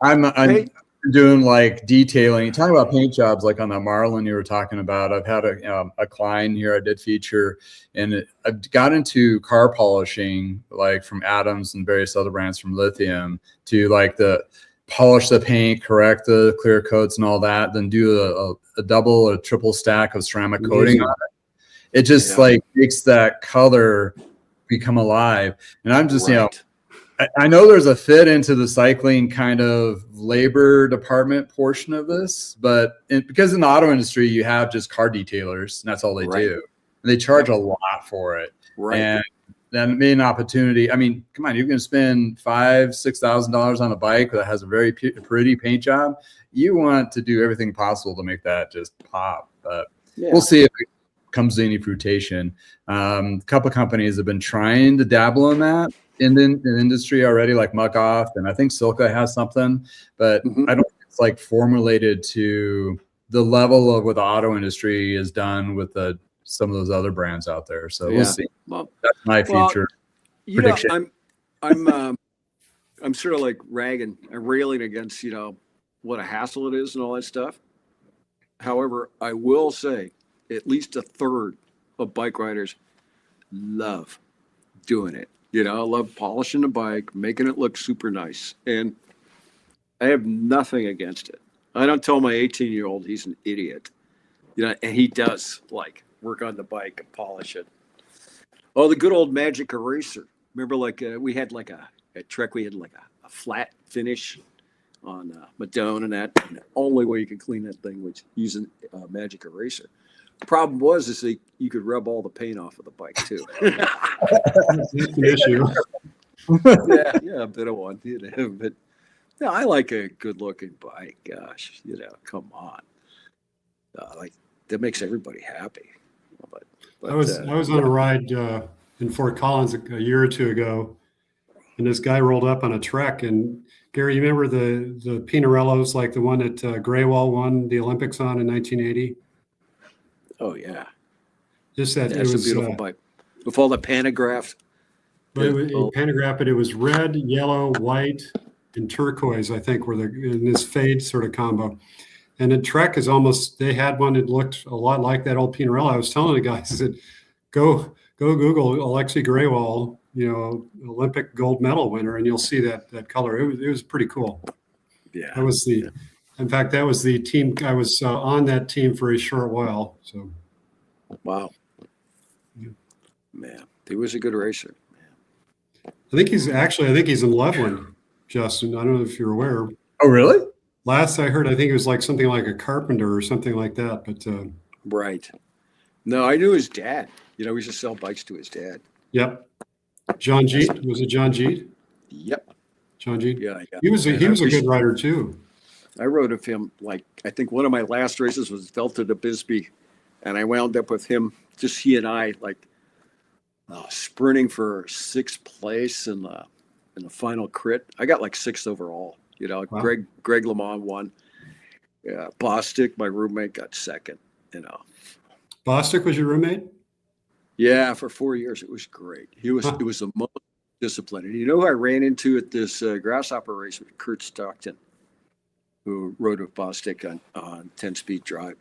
S2: I'm doing like detailing. Talking about paint jobs, like on that Marlin you were talking about. I've had a client here I did feature, and I've got into car polishing, like from Adams and various other brands, from Lithium, to like polish the paint, correct the clear coats and all that, then do a double or triple stack of ceramic coating on it. It just like makes that color become alive. And I'm just, I know there's a fit into the cycling kind of labor department portion of this, but because in the auto industry, you have just car detailers and that's all they do. And they charge a lot for it.
S3: Right.
S2: And then made an opportunity. I mean, come on, you're going to spend $5,000-$6,000 on a bike that has a very pretty paint job. You want to do everything possible to make that just pop. But we'll see if it comes to any fruition. A couple of companies have been trying to dabble in that in the industry already, like Muck Off, and I think Silka has something, but I don't think it's like formulated to the level of what the auto industry is done with some of those other brands out there. So we'll see.
S3: Well,
S2: that's my future prediction.
S3: I'm sort of like railing against, what a hassle it is and all that stuff. However, I will say at least a third of bike riders love doing it. I love polishing the bike, making it look super nice. And I have nothing against it. I don't tell my 18-year-old he's an idiot. And he does work on the bike and polish it. Oh, the good old magic eraser. Remember, we had at Trek, we had a flat finish on Madone and that. And the only way you could clean that thing was using magic eraser. The problem was that you could rub all the paint off of the bike too.
S1: That's the issue.
S3: yeah, a bit of one. But I like a good-looking bike. Gosh, come on. That makes everybody happy. But
S1: I was on a ride in Fort Collins a year or two ago, and this guy rolled up on a Trek. And Gary, you remember the Pinarellos, like the one that Graywall won the Olympics on in 1980?
S3: Oh yeah,
S1: just that.
S3: It's a beautiful bike with all the pantograph.
S1: But it was red, yellow, white, and turquoise. I think were in this fade sort of combo. And the Trek is they had one that looked a lot like that old Pinarello. I was telling the guys, I said, go Google Alexei Graywall, Olympic gold medal winner, and you'll see that color. It was pretty cool.
S3: Yeah.
S1: That was in fact, that was the team. I was on that team for a short while. So.
S3: Wow. Man, he was a good racer.
S1: I think he's in Loveland, Justin. I don't know if you're aware.
S2: Oh, really?
S1: Last I heard, I think it was something like a carpenter or something like that. But
S3: right. No, I knew his dad. He used to sell bikes to his dad.
S1: Yep. John Jeet. Was it John Jeet?
S3: Yep.
S1: John Jeet.
S3: Yeah.
S1: He was a good rider too.
S3: I rode with him. I think one of my last races was Delta to Bisbee, and I wound up with him. Just he and I sprinting for 6th place in the final crit. I got 6th overall. Wow. Greg LeMond won. Yeah, Bostic, my roommate, got 2nd, you know.
S1: Bostic was your roommate?
S3: Yeah, for 4 years it was great. It was the most disciplined. And you know who I ran into at this grasshopper race with Kurt Stockton, who rode with Bostic on 10-speed drive.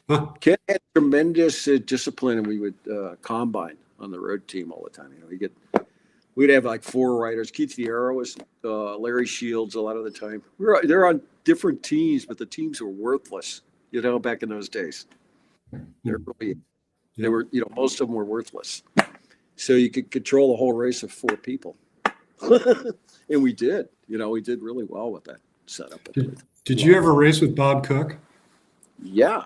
S3: But Ken had tremendous discipline, and we would combine on the road team all the time. You know, we'd have like 4 riders. Keith Vieira was Larry Shields a lot of the time. They're on different teams, but the teams were worthless. You know, back in those days, they were, you know, most of them were worthless. So you could control the whole race of 4 people, and we did. You know, we did really well with that setup.
S1: Did you ever race with Bob Cook?
S3: Yeah.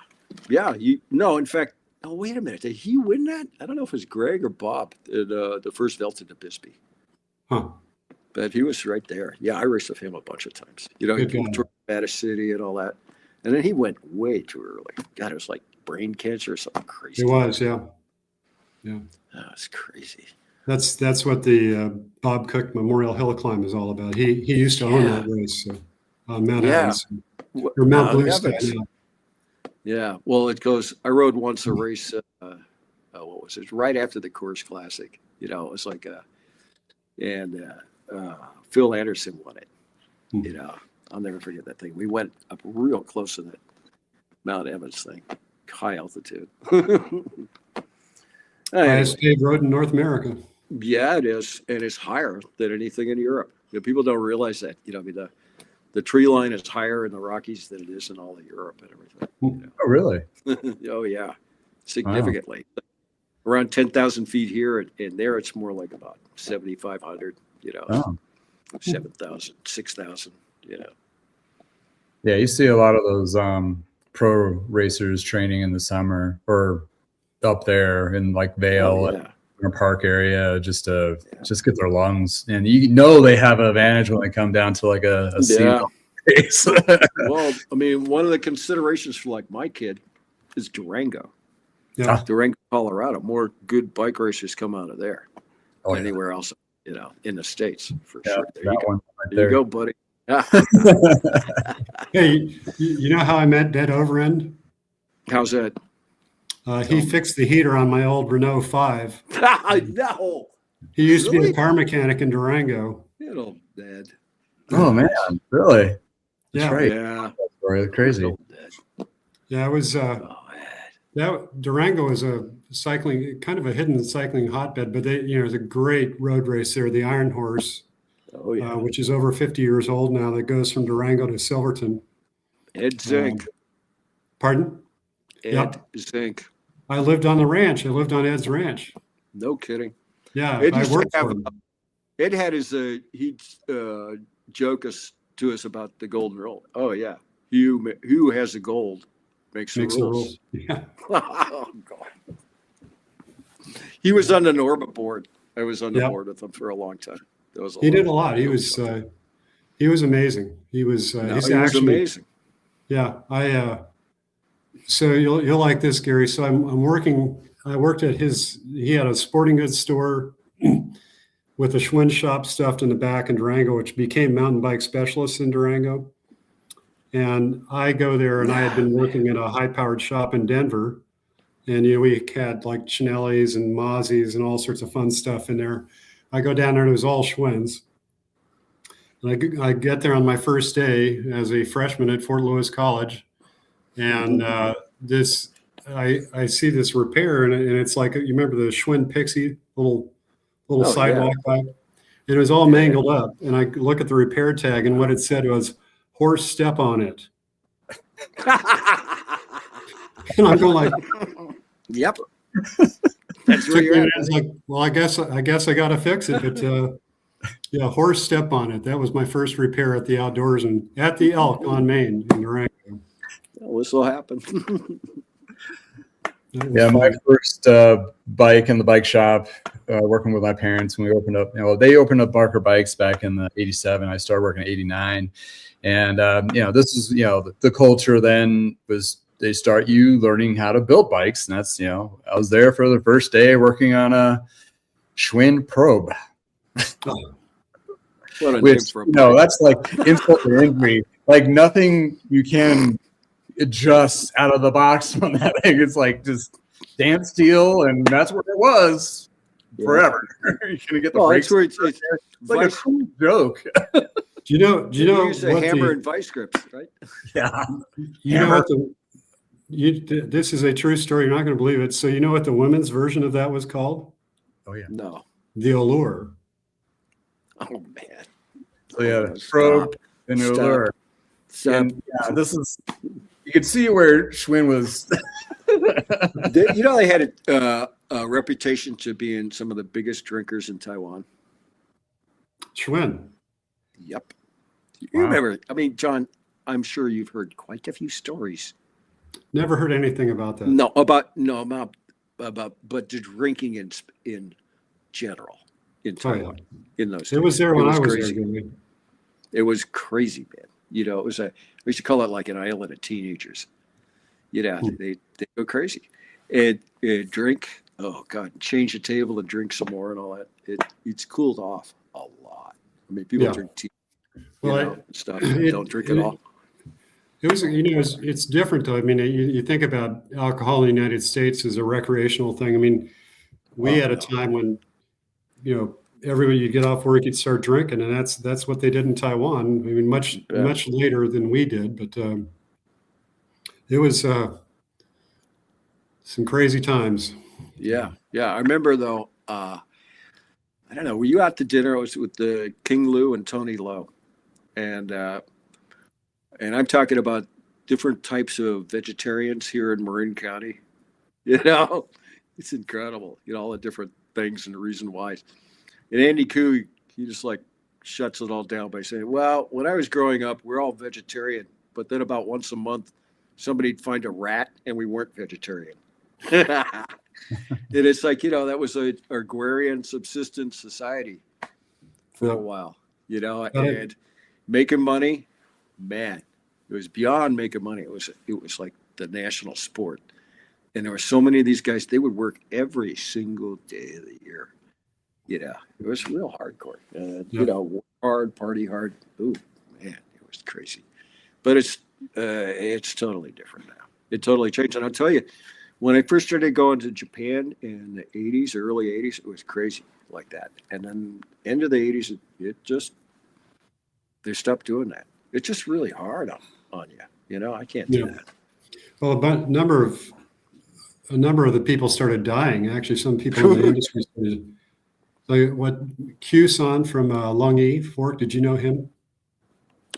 S3: In fact, oh, wait a minute. Did he win that? I don't know if it was Greg or Bob at the first Velta to Bisbee.
S1: Huh.
S3: But he was right there. Yeah, I raced with him a bunch of times. You know, he came to Nevada City and all that. And then he went way too early. God, it was like brain cancer or something crazy.
S1: It was, yeah.
S3: That was crazy.
S1: That's what the Bob Cook Memorial Hill Climb is all about. He used to own that race on Mount Evans. Or Mount Blue Sky.
S3: Yeah. Well, it goes. I rode once a race. What was it? Right after the Coors Classic. You know, it was like Phil Anderson won it. You know, I'll never forget that thing. We went up real close to that Mount Evans thing, high altitude.
S1: Highest paved road in North America.
S3: Yeah, it is, and it's higher than anything in Europe. You know, people don't realize that. You know, I mean, the tree line is higher in the Rockies than it is in all of Europe and everything. You know?
S2: Oh, really?
S3: Oh, yeah, significantly. Wow. Around 10,000 feet here, and there it's more like about 7,500. You know, 7,000, 6,000. You know.
S2: Yeah, you see a lot of those pro racers training in the summer or up there in like Vail, in a park area, just get their lungs, and you know they have an advantage when they come down to like a race.
S3: Well, I mean, one of the considerations for like my kid is Durango.
S1: Yeah,
S3: Durango, Colorado. More good bike racers come out of there than anywhere else, you know, in the States for sure. There you go. There you go, buddy.
S1: Hey, you know how I met Dead Overend?
S3: How's that?
S1: He fixed the heater on my old Renault 5.
S3: No.
S1: He used to be a car mechanic in Durango.
S3: Little Dad.
S2: Oh man, really?
S1: Yeah.
S2: That's right.
S3: Yeah.
S2: That's crazy.
S1: Yeah, it was. Durango is a cycling, kind of a hidden cycling hotbed, but there's a great road race there, the Iron Horse, which is over 50 years old now. That goes from Durango to Silverton.
S3: Ed Zink.
S1: Pardon?
S3: Ed Zink.
S1: I lived on the ranch. I lived on Ed's ranch.
S3: No kidding.
S1: Yeah,
S3: Ed
S1: I worked for him.
S3: Ed had he'd joke to us about the golden rule. Oh yeah, who has the gold makes the rules.
S1: Yeah.
S3: Oh God. He was on the Norbit board. I was on the board with him for a long time.
S1: He did a lot. He was amazing. He was actually
S3: amazing.
S1: Yeah, so you'll like this, Gary. So I worked at he had a sporting goods store with a Schwinn shop stuffed in the back in Durango, which became Mountain Bike Specialists in Durango. And I go there, and I had been working at a high-powered shop in Denver. And, we had like Chinellis and Mazzi's and all sorts of fun stuff in there. I go down there, and it was all Schwinns. And I get there on my first day as a freshman at Fort Lewis College. And I see this repair, and it's like, you remember the Schwinn Pixie little sidewalk bike? It was all mangled up, and I look at the repair tag, and what it said was "horse step on it." And I'm going like,
S3: "Yep, that's where you're at."
S1: I was like, well, I guess I got to fix it, but horse step on it. That was my first repair at the outdoors and at the Elk on Main in Durango.
S3: Well, this will happen.
S2: Yeah, my first bike in the bike shop, working with my parents when we opened up. They opened up Barker Bikes back in '87. I started working in '89, and this is the culture then was they start you learning how to build bikes, and that's I was there for the first day working on a Schwinn Probe.
S3: What a name for a bike.
S2: That's like insult to injury. Like nothing you can adjusts out of the box on that thing. It's like just dance steel, and that's where it was forever. You're gonna get the brakes.
S3: That's where it's
S2: like a cool joke.
S1: Do you know
S3: use a
S1: what
S3: hammer
S1: the,
S3: and vice grips, right?
S2: Yeah.
S1: you know what the this is a true story. You're not going to believe it. So you know what the women's version of that was called?
S2: Oh yeah.
S3: No.
S1: The Allure.
S3: Oh man.
S2: So yeah,
S3: Oh,
S2: strobe and
S3: Stop.
S2: allure.
S3: Stop.
S2: And yeah, this is, you can see where Schwinn was.
S3: They had a reputation to being some of the biggest drinkers in Taiwan.
S1: Schwinn.
S3: Yep. You
S2: Wow.
S3: remember? I mean, John, I'm sure you've heard quite a few stories.
S1: Never heard anything about that.
S3: Not about but the drinking in general in
S1: Oh, yeah.
S3: Taiwan in those.
S1: It was there when I was
S3: crazy.
S1: there. Jimmy.
S3: It was crazy, man. It was we used to call it like an island of teenagers. They go crazy and drink. Oh God, change the table and drink some more and all that. It's cooled off a lot. I mean, people
S1: Yeah.
S3: drink tea,
S1: Well,
S3: stuff.
S1: it-
S3: Don't drink at all.
S1: It was, it's different though. I mean, you think about alcohol in the United States as a recreational thing. I mean, we had a time when, everybody, you get off work, you'd start drinking, and that's what they did in Taiwan. I mean, much later than we did, but it was some crazy times.
S3: Yeah. I remember though. I don't know. Were you out to dinner? I was with the King Lou and Tony Lowe, and I'm talking about different types of vegetarians here in Marin County. It's incredible. All the different things and the reason why. And Andy Koo, he just like shuts it all down by saying, "Well, when I was growing up, we're all vegetarian, but then about once a month, somebody'd find a rat, and we weren't vegetarian." And it's like, that was a agrarian subsistence society for a while, and making money, man, it was beyond making money. It was like the national sport. And there were so many of these guys, they would work every single day of the year. It was real hardcore. Work hard, party hard. Ooh, man, it was crazy. But it's totally different now. It totally changed. And I'll tell you, when I first started going to Japan in the 80s, early 80s, it was crazy like that. And then end of the 80s, they stopped doing that. It's just really hard on you. I can't do that.
S1: Well, a number of the people started dying. Actually, some people in the industry started. Like what Q-san from Lungi Fork, did you know him?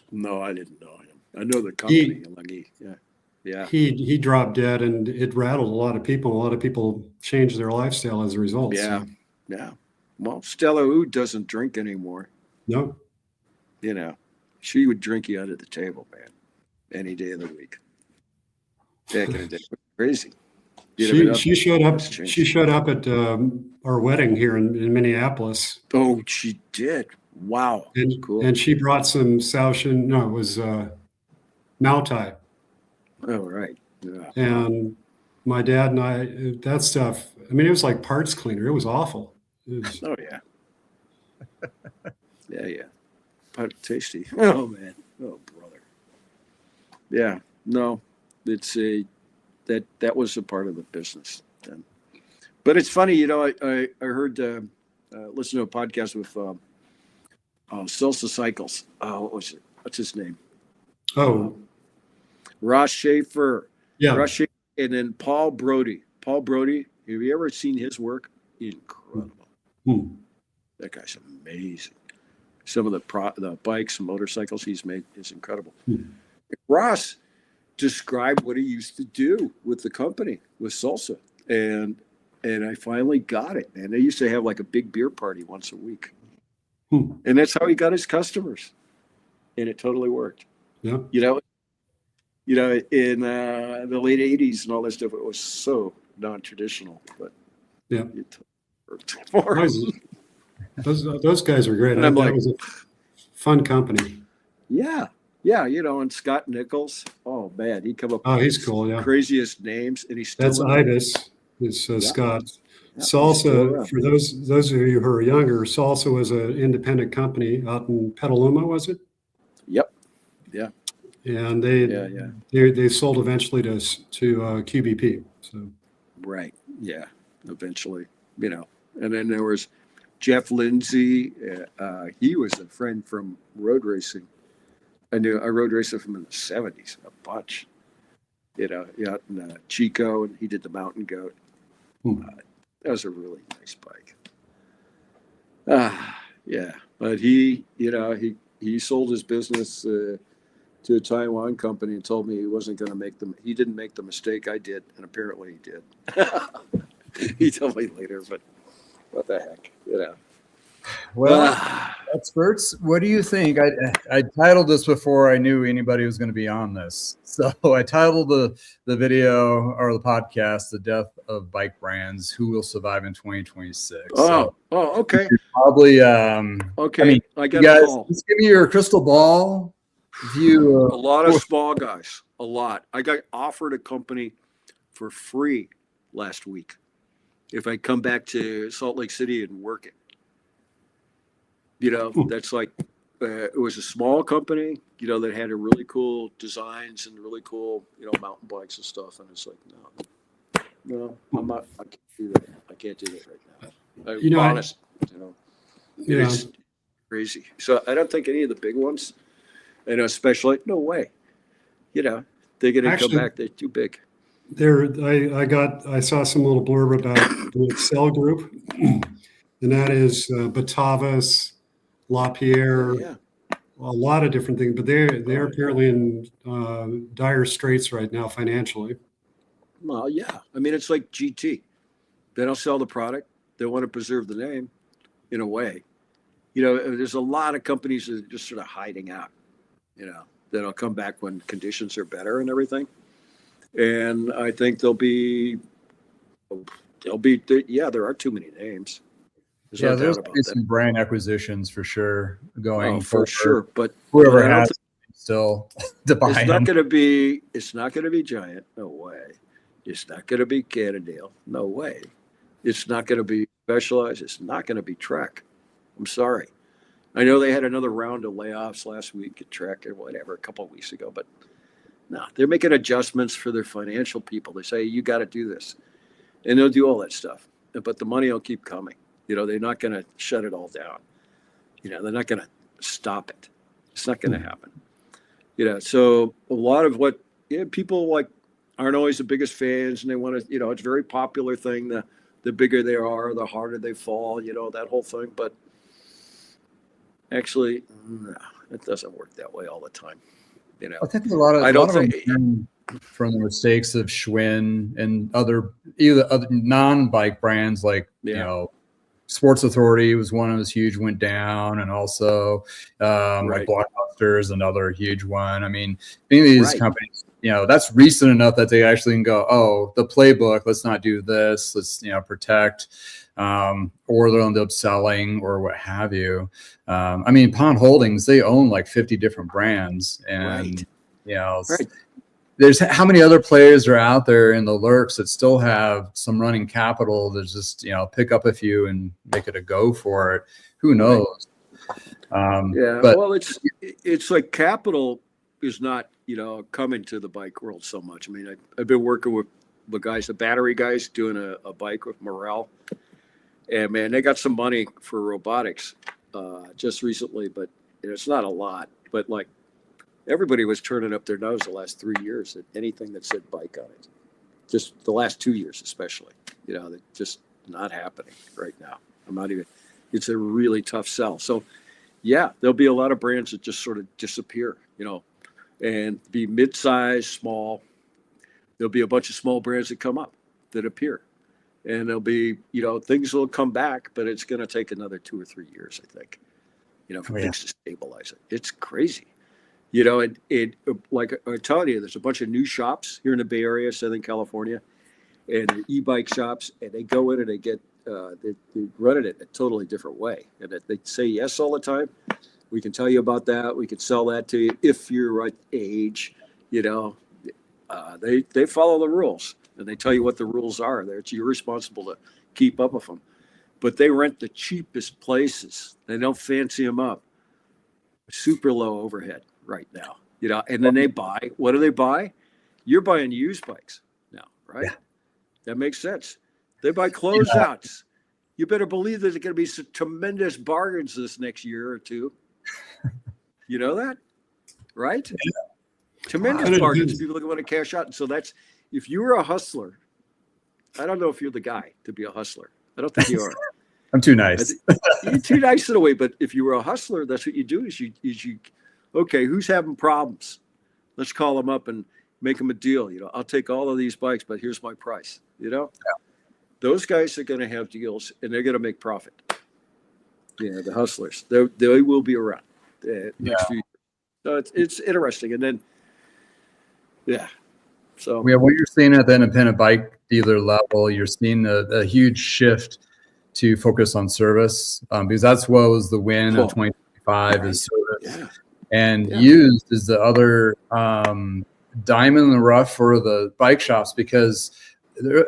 S3: No, I didn't know him. I know the company, Lungi. Yeah.
S1: He dropped dead, and it rattled a lot of people. A lot of people changed their lifestyle as a result.
S3: Yeah.
S1: So.
S3: Yeah. Well, Stella Wu doesn't drink anymore.
S1: No.
S3: She would drink you under the table, man, any day of the week. Back in the day, crazy.
S1: She showed up. She showed up at our wedding here in Minneapolis.
S3: Oh, she did. Wow.
S1: And,
S3: cool.
S1: And she brought some Saotian. No, it was Maotai.
S3: Oh, right. Yeah.
S1: And my dad and I, that stuff. I mean, it was like parts cleaner. It was awful.
S3: Oh yeah. Yeah. But tasty. Oh man. Oh brother. Yeah. No, it's that was a part of the business then. But it's funny, I heard listen to a podcast with Salsa Cycles. What was it? What's his name?
S1: Oh,
S3: Ross Schaefer.
S1: yeah.
S3: Ross Schaefer, and then Paul Brody. Paul Brody. Have you ever seen his work? Incredible. That guy's amazing. Some of the bikes and motorcycles he's made is incredible. Ross described what he used to do with the company with salsa, and I finally got it. And they used to have like a big beer party once a week, and that's how he got his customers, and it totally worked.
S1: Yeah.
S3: In the late '80s and all that stuff, it was so non-traditional, but
S1: Yeah.
S3: it worked for him.
S1: Those guys are great.
S3: And I'm
S1: That
S3: like,
S1: was a fun company.
S3: Yeah, and Scott Nichols. Oh man, he come up.
S1: Oh,
S3: with
S1: he's
S3: his
S1: cool. Yeah.
S3: craziest names, and he's still.
S1: That's
S3: in-
S1: Ibis. Is Scott.
S3: Yeah, he's still
S1: Salsa,
S3: around.
S1: for those of you who are younger, Salsa was an independent company out in Petaluma, was it?
S3: Yep. Yeah.
S1: and
S3: Yeah.
S1: they sold eventually to QBP. So
S3: Right. Yeah. Eventually, and then there was Jeff Lindsay. He was a friend from road racing. I road raced with him in the 70s, a bunch. Yeah, and Chico, and he did the Mountain Goat. That was a really nice bike. Yeah, but he sold his business to a Taiwan company and told me he wasn't going to make them. He didn't make the mistake I did, and apparently he did. He told me later, but what the heck,
S2: Well, experts, what do you think? I titled this before I knew anybody was going to be on this. So I titled the video or the podcast, "The Death of Bike Brands: Who Will Survive in 2026."
S3: Okay.
S2: Probably,
S3: Okay,
S2: I mean,
S3: I got
S2: you guys,
S3: a call.
S2: just give me your crystal ball view.
S3: A lot of small guys, a lot. I got offered a company for free last week if I come back to Salt Lake City and work it. That's like, it was a small company, that had a really cool designs and really cool, mountain bikes and stuff. And it's like, no, I'm not, I can't do that. I can't do that right now. I'm honest,
S1: yeah,
S3: it's crazy. So I don't think any of the big ones, especially, no way, they're going to come back. They're too big.
S1: I saw some little blurb about the Excel Group, and that is Batavus, LaPierre, a lot of different things, but they're apparently in dire straits right now financially.
S3: Well, yeah. I mean, it's like GT. They don't sell the product. They want to preserve the name in a way. There's a lot of companies that are just sort of hiding out, that'll come back when conditions are better and everything. And I think there are too many names.
S2: There's going to be some brand acquisitions for sure going
S3: for sure. But
S2: whoever has still to buy
S3: it's not going to be. It's not going to be Giant. No way. It's not going to be Cannondale. No way. It's not going to be Specialized. It's not going to be Trek. I'm sorry. I know they had another round of layoffs last week at Trek or whatever a couple of weeks ago, but no, they're making adjustments for their financial people. They say you got to do this, and they'll do all that stuff. But the money will keep coming. They're not going to shut it all down. They're not going to stop it. It's not going to happen. So a lot of what people like aren't always the biggest fans, and they want to, it's a very popular thing. The bigger they are, the harder they fall, that whole thing. But actually, no, it doesn't work that way all the time.
S2: I think a lot of them from the mistakes of Schwinn and other non-bike brands like, Sports Authority was one of those huge, went down, and also like Blockbusters, another huge one. I mean, any of these companies, that's recent enough that they actually can go, oh, the playbook, let's not do this, let's protect, or they'll end up selling or what have you. I mean, Pond Holdings, they own like 50 different brands, and there's how many other players are out there in the lurks that still have some running capital to just pick up a few and make it a go for it. Who knows? But
S3: well, it's like capital is not coming to the bike world so much. I mean, I've been working with the battery guys, doing a bike with Morel, and man, they got some money for robotics just recently, but it's not a lot. But like, everybody was turning up their nose the last 3 years at anything that said bike on it. Just the last 2 years, especially. That's just not happening right now. It's a really tough sell. So, yeah, there'll be a lot of brands that just sort of disappear, and be mid-sized, small. There'll be a bunch of small brands that come up, that appear. And there'll be, things will come back, but it's going to take another 2 or 3 years, I think, for things to stabilize it. It's crazy. It like I'm telling you, there's a bunch of new shops here in the Bay Area, Southern California, and they're e-bike shops, and they go in and they get they run it a totally different way, and they say yes all the time. We can tell you about that. We can sell that to you if you're right age. They follow the rules, and they tell you what the rules are. You're responsible to keep up with them, but they rent the cheapest places. They don't fancy them up. Super low overhead right now. you know, and then they buy. What do they buy? You're buying used bikes now, right?
S2: Yeah.
S3: That makes sense. They buy closeouts. You better believe there's going to be some tremendous bargains this next year or two. You know that, right?
S2: Yeah.
S3: Tremendous bargains. People want to cash out. And so that's, if you were a hustler, I don't know if you're the guy to be a hustler. I don't think you are.
S2: I'm too nice.
S3: You're too nice in a way, but if you were a hustler, that's what you do is you, okay, who's having problems? Let's call them up and make them a deal. You know, I'll take all of these bikes, but here's my price. You know, those guys are going to have deals and they're going to make profit. Yeah, the hustlers, they will be around next few years. So it's interesting. And then, so
S2: what you're seeing at the independent bike dealer level, you're seeing a huge shift to focus on service, because that's what was the win of 2025 is service. And used is the other diamond in the rough for the bike shops, because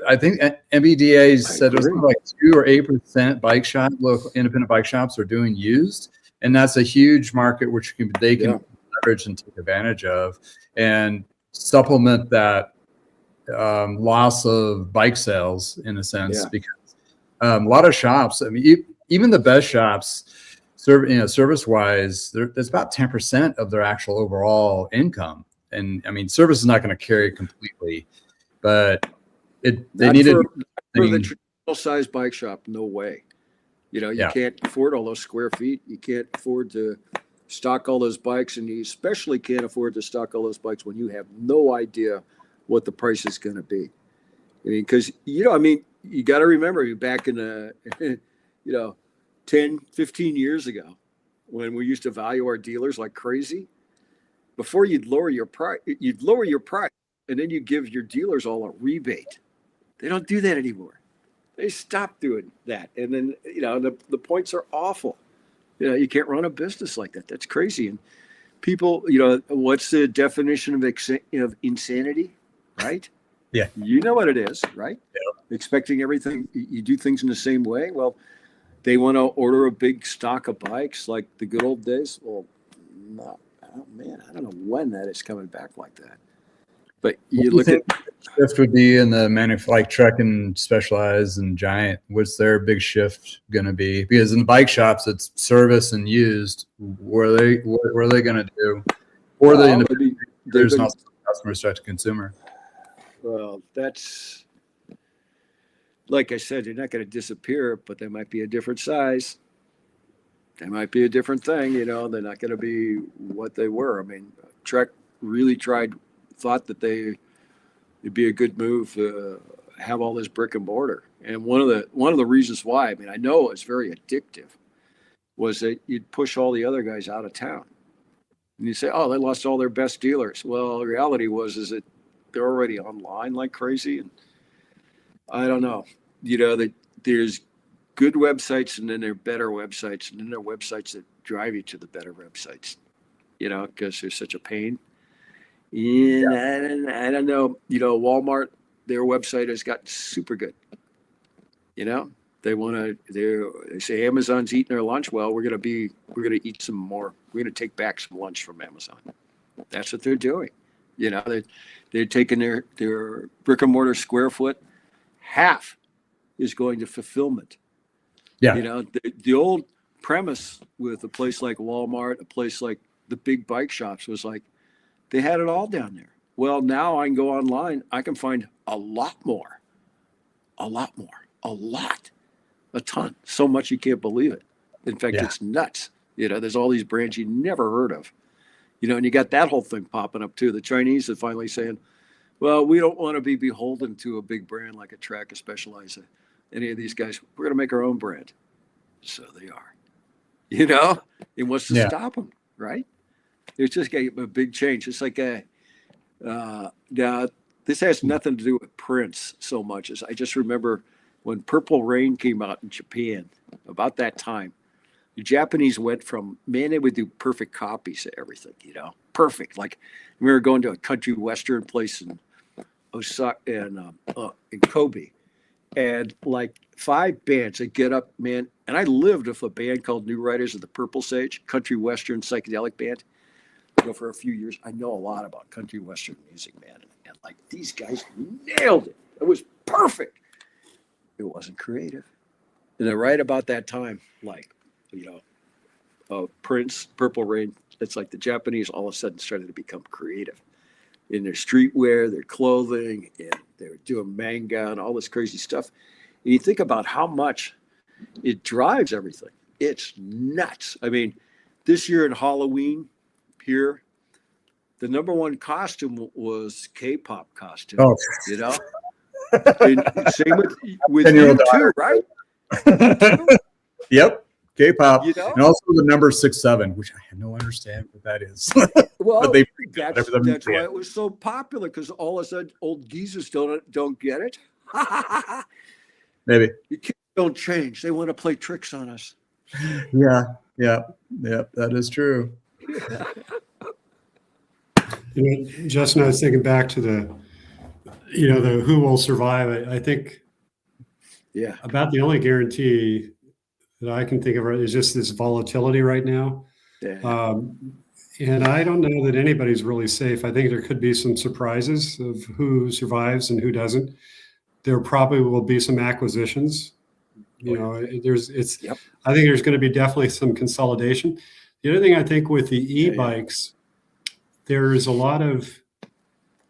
S2: I think NBDA said there's like 2 or 8% bike shop, local independent bike shops are doing used, and that's a huge market which they can leverage and take advantage of and supplement that loss of bike sales in a sense, because a lot of shops, I mean, even the best shops, service wise, there's about 10% of their actual overall income. And I mean, service is not going to carry completely, but they need
S3: for the traditional size bike shop. No way. You know, you can't afford all those square feet. You can't afford to stock all those bikes, and you especially can't afford to stock all those bikes when you have no idea what the price is going to be. I mean, because, you know, I mean, you got to remember back in the, 10, 15 years ago, when we used to value our dealers like crazy, before you'd lower your price, and then you give your dealers all a rebate. They don't do that anymore. They stopped doing that. And then, you know, the points are awful. You know, you can't run a business like that. That's crazy. And people, you know, what's the definition of insanity, right?
S2: Yeah.
S3: You know what it is, right?
S2: Yeah.
S3: Expecting everything, you do things in the same way. Well, they want to order a big stock of bikes like the good old days. Well, no, oh man, I don't know when that is coming back like that. But you look at
S2: shift would be in the like Trek and Specialized and Giant. What's their big shift going to be? Because in the bike shops, it's service and used. What are they going to do? Or there's not customers direct to consumer.
S3: Well, that's like I said, they're not going to disappear, but they might be a different size. They might be a different thing. You know, they're not going to be what they were. I mean, Trek really thought that it'd be a good move to have all this brick and mortar. And one of the reasons why, I mean, I know it's very addictive, was that you'd push all the other guys out of town. And you say, oh, they lost all their best dealers. Well, the reality is that they're already online like crazy. And I don't know, you know, that there's good websites and then there are better websites, and then there are websites that drive you to the better websites, you know, because they're such a pain. And I don't know, you know, Walmart, their website has gotten super good. You know, they say Amazon's eating their lunch. Well, we're going to eat some more. We're going to take back some lunch from Amazon. That's what they're doing. You know, they're taking their brick and mortar square foot, half is going to fulfillment.
S2: Yeah.
S3: You know, the old premise with a place like Walmart, a place like the big bike shops was like, they had it all down there. Well, now I can go online. I can find a lot more, a ton, so much you can't believe it. In fact, it's nuts. You know, there's all these brands you never heard of, you know, and you got that whole thing popping up too. The Chinese are finally saying, well, we don't want to be beholden to a big brand like a Trek, a Specialized, any of these guys. We're going to make our own brand. So they are, you know, and what's to stop them, right? There's just a big change. It's like now this has nothing to do with Prince so much as I just remember when Purple Rain came out in Japan about that time. The Japanese went from, man, they would do perfect copies of everything, you know, perfect. Like we were going to a country western place in Osaka and in Kobe, and like 5 bands that get up, man. And I lived with a band called New Riders of the Purple Sage, country western psychedelic band. for a few years, I know a lot about country western music, man. And like these guys nailed it. It was perfect. It wasn't creative. And then right about that time, like, Prince, Purple Rain, it's like the Japanese all of a sudden started to become creative in their streetwear, their clothing, and they were doing manga and all this crazy stuff. And you think about how much it drives everything. It's nuts. I mean, this year in Halloween here, the number one costume was K-pop costume.
S2: Oh.
S3: And same with you too, right?
S2: Yep. K-pop,
S3: You know?
S2: and also the number 6'7", which I no understand what that is.
S3: Well,
S2: But they
S3: that's why it was so popular, because all of a sudden old geezers don't get it.
S2: Maybe.
S3: You kids don't change. They want to play tricks on us.
S2: Yeah. That is true.
S1: Justin, I was thinking back to the who will survive. I think
S3: Yeah.
S1: about the only guarantee that I can think of is just this volatility right now.
S3: Yeah.
S1: And I don't know that anybody's really safe. I think there could be some surprises of who survives and who doesn't. There probably will be some acquisitions. I think there's going to be definitely some consolidation. The other thing I think with the e-bikes, there's a lot of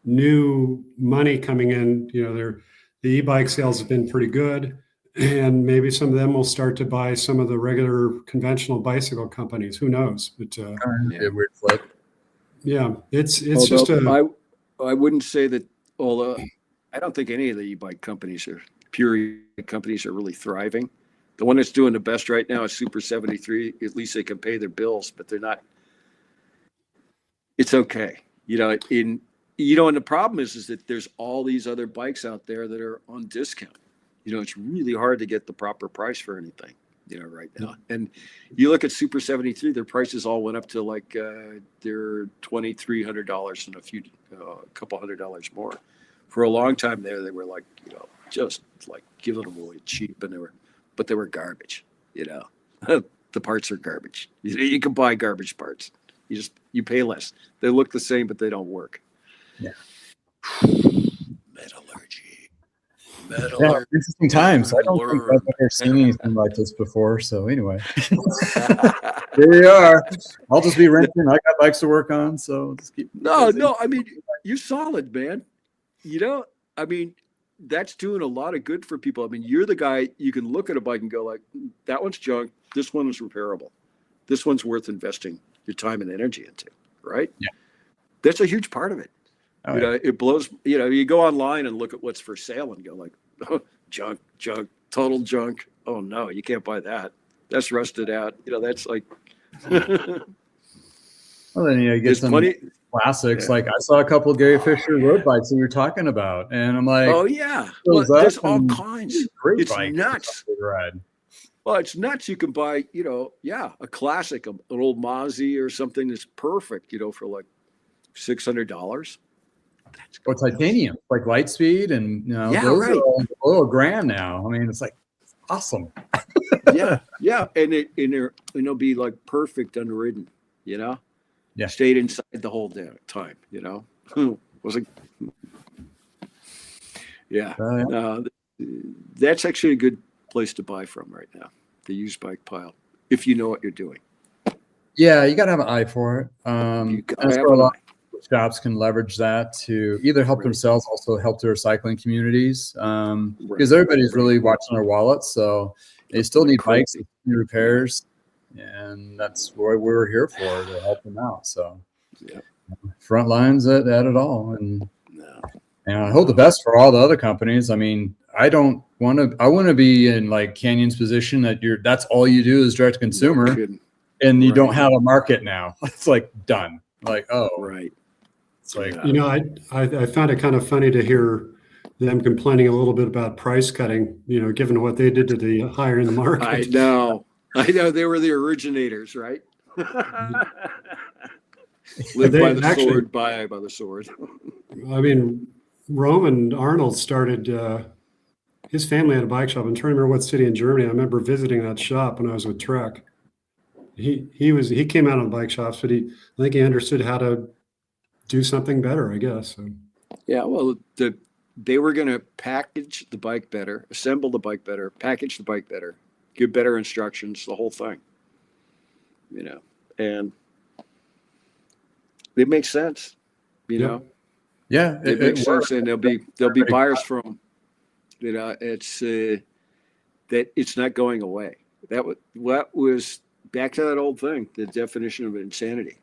S1: new money coming in. The e-bike sales have been pretty good, and maybe some of them will start to buy some of the regular conventional bicycle companies. Who knows? But
S2: A weird flip.
S1: yeah, it's
S3: Although
S1: just a.
S3: I wouldn't say that. Although I don't think any of the e-bike companies are really thriving. The one that's doing the best right now is Super 73. At least they can pay their bills, but they're not. It's okay, and the problem is that there's all these other bikes out there that are on discount. It's really hard to get the proper price for anything, right now. And you look at Super 73, their prices all went up to like they're $2,300 and a couple $100 more. For a long time there, they were like, just like giving them away cheap, and they were garbage. The parts are garbage. You can buy garbage parts. You pay less. They look the same, but they don't work.
S2: Yeah.
S3: Metallurgy.
S2: Yeah, interesting times. I don't think I've ever seen anything like this before. So anyway, here we are. I'll just be renting. I got bikes to work on, so just keep.
S3: No. I mean, you're solid, man. I mean, that's doing a lot of good for people. I mean, you're the guy. You can look at a bike and go like, that one's junk. This one is repairable. This one's worth investing your time and energy into. Right?
S2: Yeah.
S3: That's a huge part of it.
S2: Oh, yeah.
S3: It blows. You go online and look at what's for sale and go like, oh, junk, total junk. Oh no, you can't buy that. That's rusted out. That's like.
S2: Well, then you get some classics. Yeah. Like I saw a couple of Gary Fisher road bikes that you were talking about, and I'm like,
S3: oh yeah, well, there's all kinds. It's nuts.
S2: Ride.
S3: Well, it's nuts. You can buy, a classic, an old Mozzie or something that's perfect, for like $600.
S2: Or titanium, like Lightspeed, and those
S3: right.
S2: are all $1,000 now. I mean, it's like awesome.
S3: yeah, and it'll be like perfect unridden, Yeah. Stayed inside the whole time, Was it? Yeah. That's actually a good place to buy from right now, the used bike pile, if you know what you're doing.
S2: Yeah, you got to have an eye for it. That's where a lot of shops can leverage that to either help themselves, also help their recycling communities, because everybody's really watching their wallets, so they still need bikes, they need repairs, and that's what we're here for, to help them out. So front lines at it all, and I hope the best for all the other companies. I mean, I want to be in like Canyon's position that that's all you do is direct to consumer, and you don't have a market now. It's like done. Like, oh,
S3: right.
S2: It's like,
S1: I found it kind of funny to hear them complaining a little bit about price cutting, given what they did to the higher in the market.
S3: I know they were the originators, right? Live by the sword, buy by the sword.
S1: I mean, Roman Arnold started, his family had a bike shop. I'm trying to remember what city in Germany. I remember visiting that shop when I was with Trek. he came out of the bike shops, but I think he understood how to do something better, I guess. So,
S3: Yeah, well, they were going to package the bike better, assemble the bike better, package the bike better, give better instructions, the whole thing. And it makes sense.
S1: Yep.
S2: Yeah,
S3: It makes sense, and there'll be buyers from. It's that it's not going away. What was back to that old thing, the definition of insanity.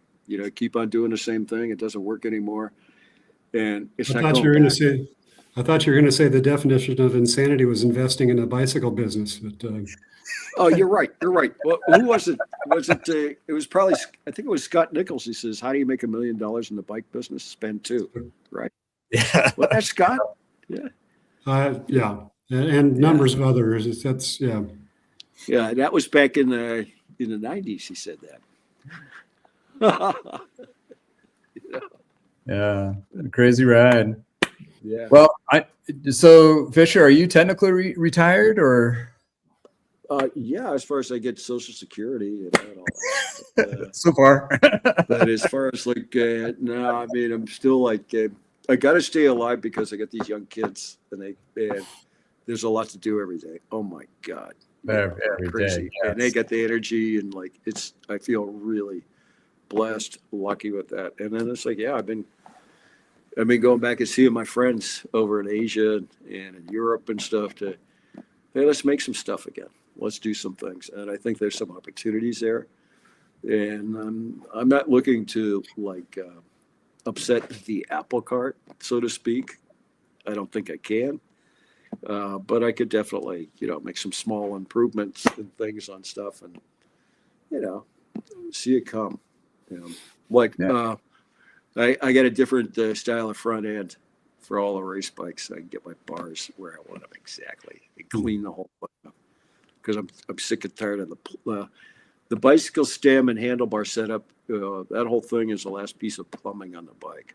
S3: Keep on doing the same thing. It doesn't work anymore, and it's not going back.
S1: I thought you were going to say the definition of insanity was investing in a bicycle business. But,
S3: oh, you're right. You're right. Well, who was it? It was probably, I think it was Scott Nichols. He says, "How do you make $1 million in the bike business? Spend 2, right?"
S2: Yeah.
S3: Well, that's Scott. Yeah.
S1: Yeah. And numbers of others. That's, yeah.
S3: Yeah. That was back in the 90s. He said that.
S2: Yeah. Crazy ride.
S3: Yeah.
S2: Well, so Fisher, are you technically retired or?
S3: Yeah, as far as I get Social Security and all that.
S2: So far.
S3: But as far as no, I mean, I'm still I got to stay alive because I got these young kids and there's a lot to do every day. Oh my God.
S2: Every
S3: crazy.
S2: day, yes.
S3: And they got the energy and I feel really blessed, lucky with that. And then it's yeah, I've been going back and seeing my friends over in Asia and in Europe and stuff hey, let's make some stuff again. Let's do some things. And I think there's some opportunities there. And I'm not looking to upset the apple cart, so to speak. I don't think I can. But I could definitely, make some small improvements and things on stuff and, see it come. I got a different style of front end for all the race bikes. I can get my bars where I want them exactly and clean the whole thing up because I'm sick and tired of the bicycle stem and handlebar setup. That whole thing is the last piece of plumbing on the bike,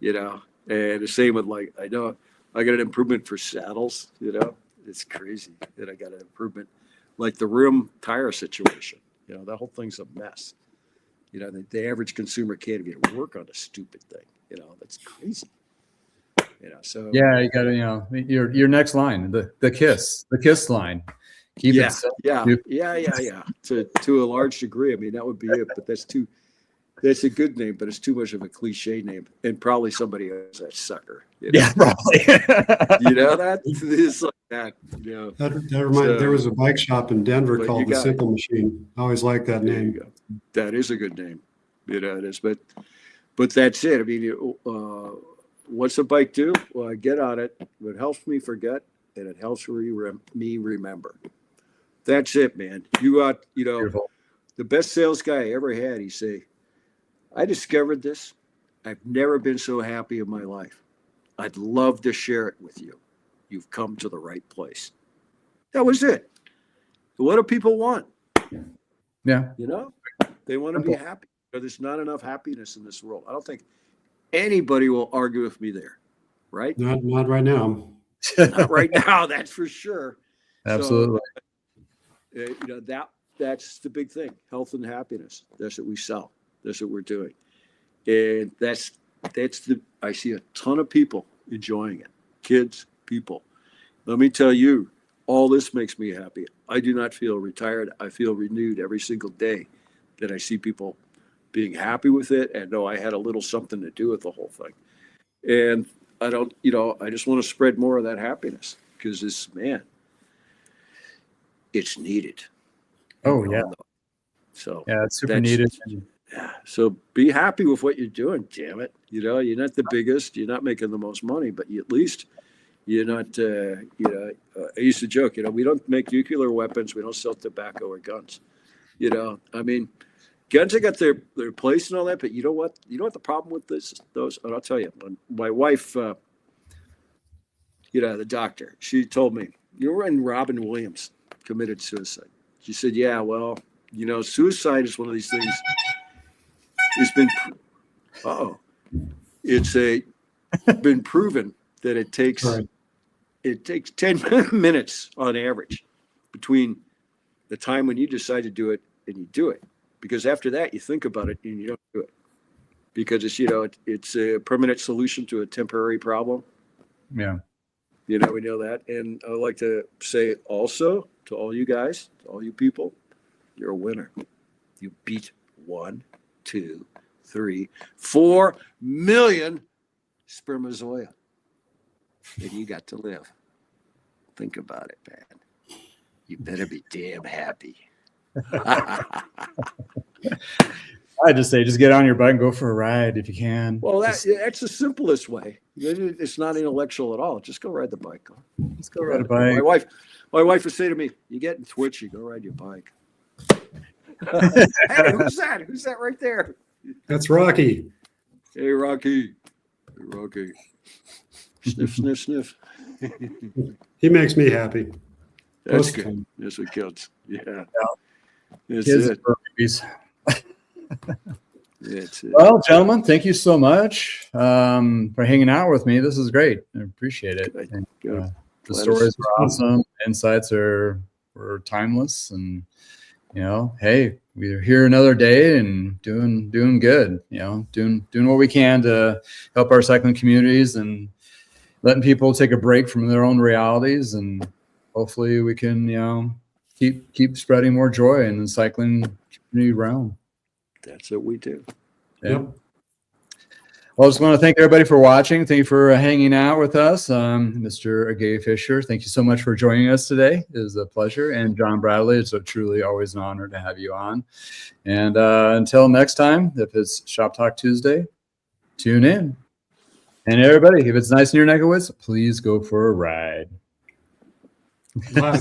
S3: and the same with I know I got an improvement for saddles, it's crazy that I got an improvement the rim tire situation, that whole thing's a mess. The average consumer can't even work on a stupid thing. That's crazy. So
S2: yeah, you got to, your next line, the kiss line. Keep it simple.
S3: Yeah. To a large degree. I mean, that would be it, but that's a good name, but it's too much of a cliche name. And probably somebody owns that sucker.
S2: Yeah, probably.
S3: That is like that.
S1: There was a bike shop in Denver called the Simple Machine. I always liked that name.
S3: That is a good name. It is. But that's it. I mean, what's a bike do? Well, I get on it. It helps me forget, and it helps me remember. That's it, man. You got,
S2: Beautiful.
S3: The best sales guy I ever had. He say, I discovered this. I've never been so happy in my life. I'd love to share it with you. You've come to the right place. That was it. What do people want?
S2: Yeah.
S3: They want to be happy. There's not enough happiness in this world. I don't think anybody will argue with me there, right?
S1: Not right now.
S3: Not right now, that's for sure.
S2: Absolutely.
S3: So, that's the big thing. Health and happiness. That's what we sell. That's what we're doing. And I see a ton of people enjoying it. Kids, people. Let me tell you, all this makes me happy. I do not feel retired. I feel renewed every single day that I see people being happy with it and know I had a little something to do with the whole thing. And I don't, I just want to spread more of that happiness because it's needed.
S2: Oh, yeah.
S3: So
S2: yeah, it's super needed.
S3: Yeah. So be happy with what you're doing, damn it. You're not the biggest, you're not making the most money, but at least you're not, I used to joke, we don't make nuclear weapons. We don't sell tobacco or guns. I mean, guns have got their place and all that, but you know what? You know what the problem with those? And I'll tell you, my wife, the doctor, she told me, when Robin Williams committed suicide, she said, yeah, well, suicide is one of these things. It's been proven that it takes 10 minutes on average between the time when you decide to do it and you do it. Because after that, you think about it and you don't do it. Because it's, it's a permanent solution to a temporary problem.
S2: Yeah.
S3: We know that. And I would like to say also to all you guys, to all you people, you're a winner. You beat 1, 2, 3, 4 million spermatozoa. And you got to live. Think about it, man. You better be damn happy.
S2: I just say, just get on your bike and go for a ride if you can.
S3: Well, that's the simplest way. It's not intellectual at all. Just go ride the bike.
S2: Just go ride a bike.
S3: My wife would say to me, "You getting twitchy? Go ride your bike." Hey, who's that? Who's that right there?
S1: That's Rocky.
S3: Hey, Rocky. Hey, Rocky. Sniff, sniff, sniff.
S1: He makes me happy.
S3: That's good. That's what counts. Yeah. That's
S2: Kids
S3: it.
S2: are babies.
S3: That's it.
S2: Well, gentlemen, thank you so much for hanging out with me. This is great. I appreciate it.
S3: Good.
S2: And,
S3: Good.
S2: the stories are awesome. Insights are timeless, and hey, we're here another day and doing good. Doing what we can to help our cycling communities and letting people take a break from their own realities, and hopefully we can keep spreading more joy in the cycling community realm.
S3: That's what we do.
S2: Yeah.
S1: Yep.
S2: Well, I just want to thank everybody for watching. Thank you for hanging out with us. Mr. Gay Fisher, thank you so much for joining us today. It was a pleasure. And John Bradley, it's truly always an honor to have you on. And until next time, if it's Shop Talk Tuesday, tune in. And everybody, if it's nice in your neck of woods, please go for a ride.
S1: Bye.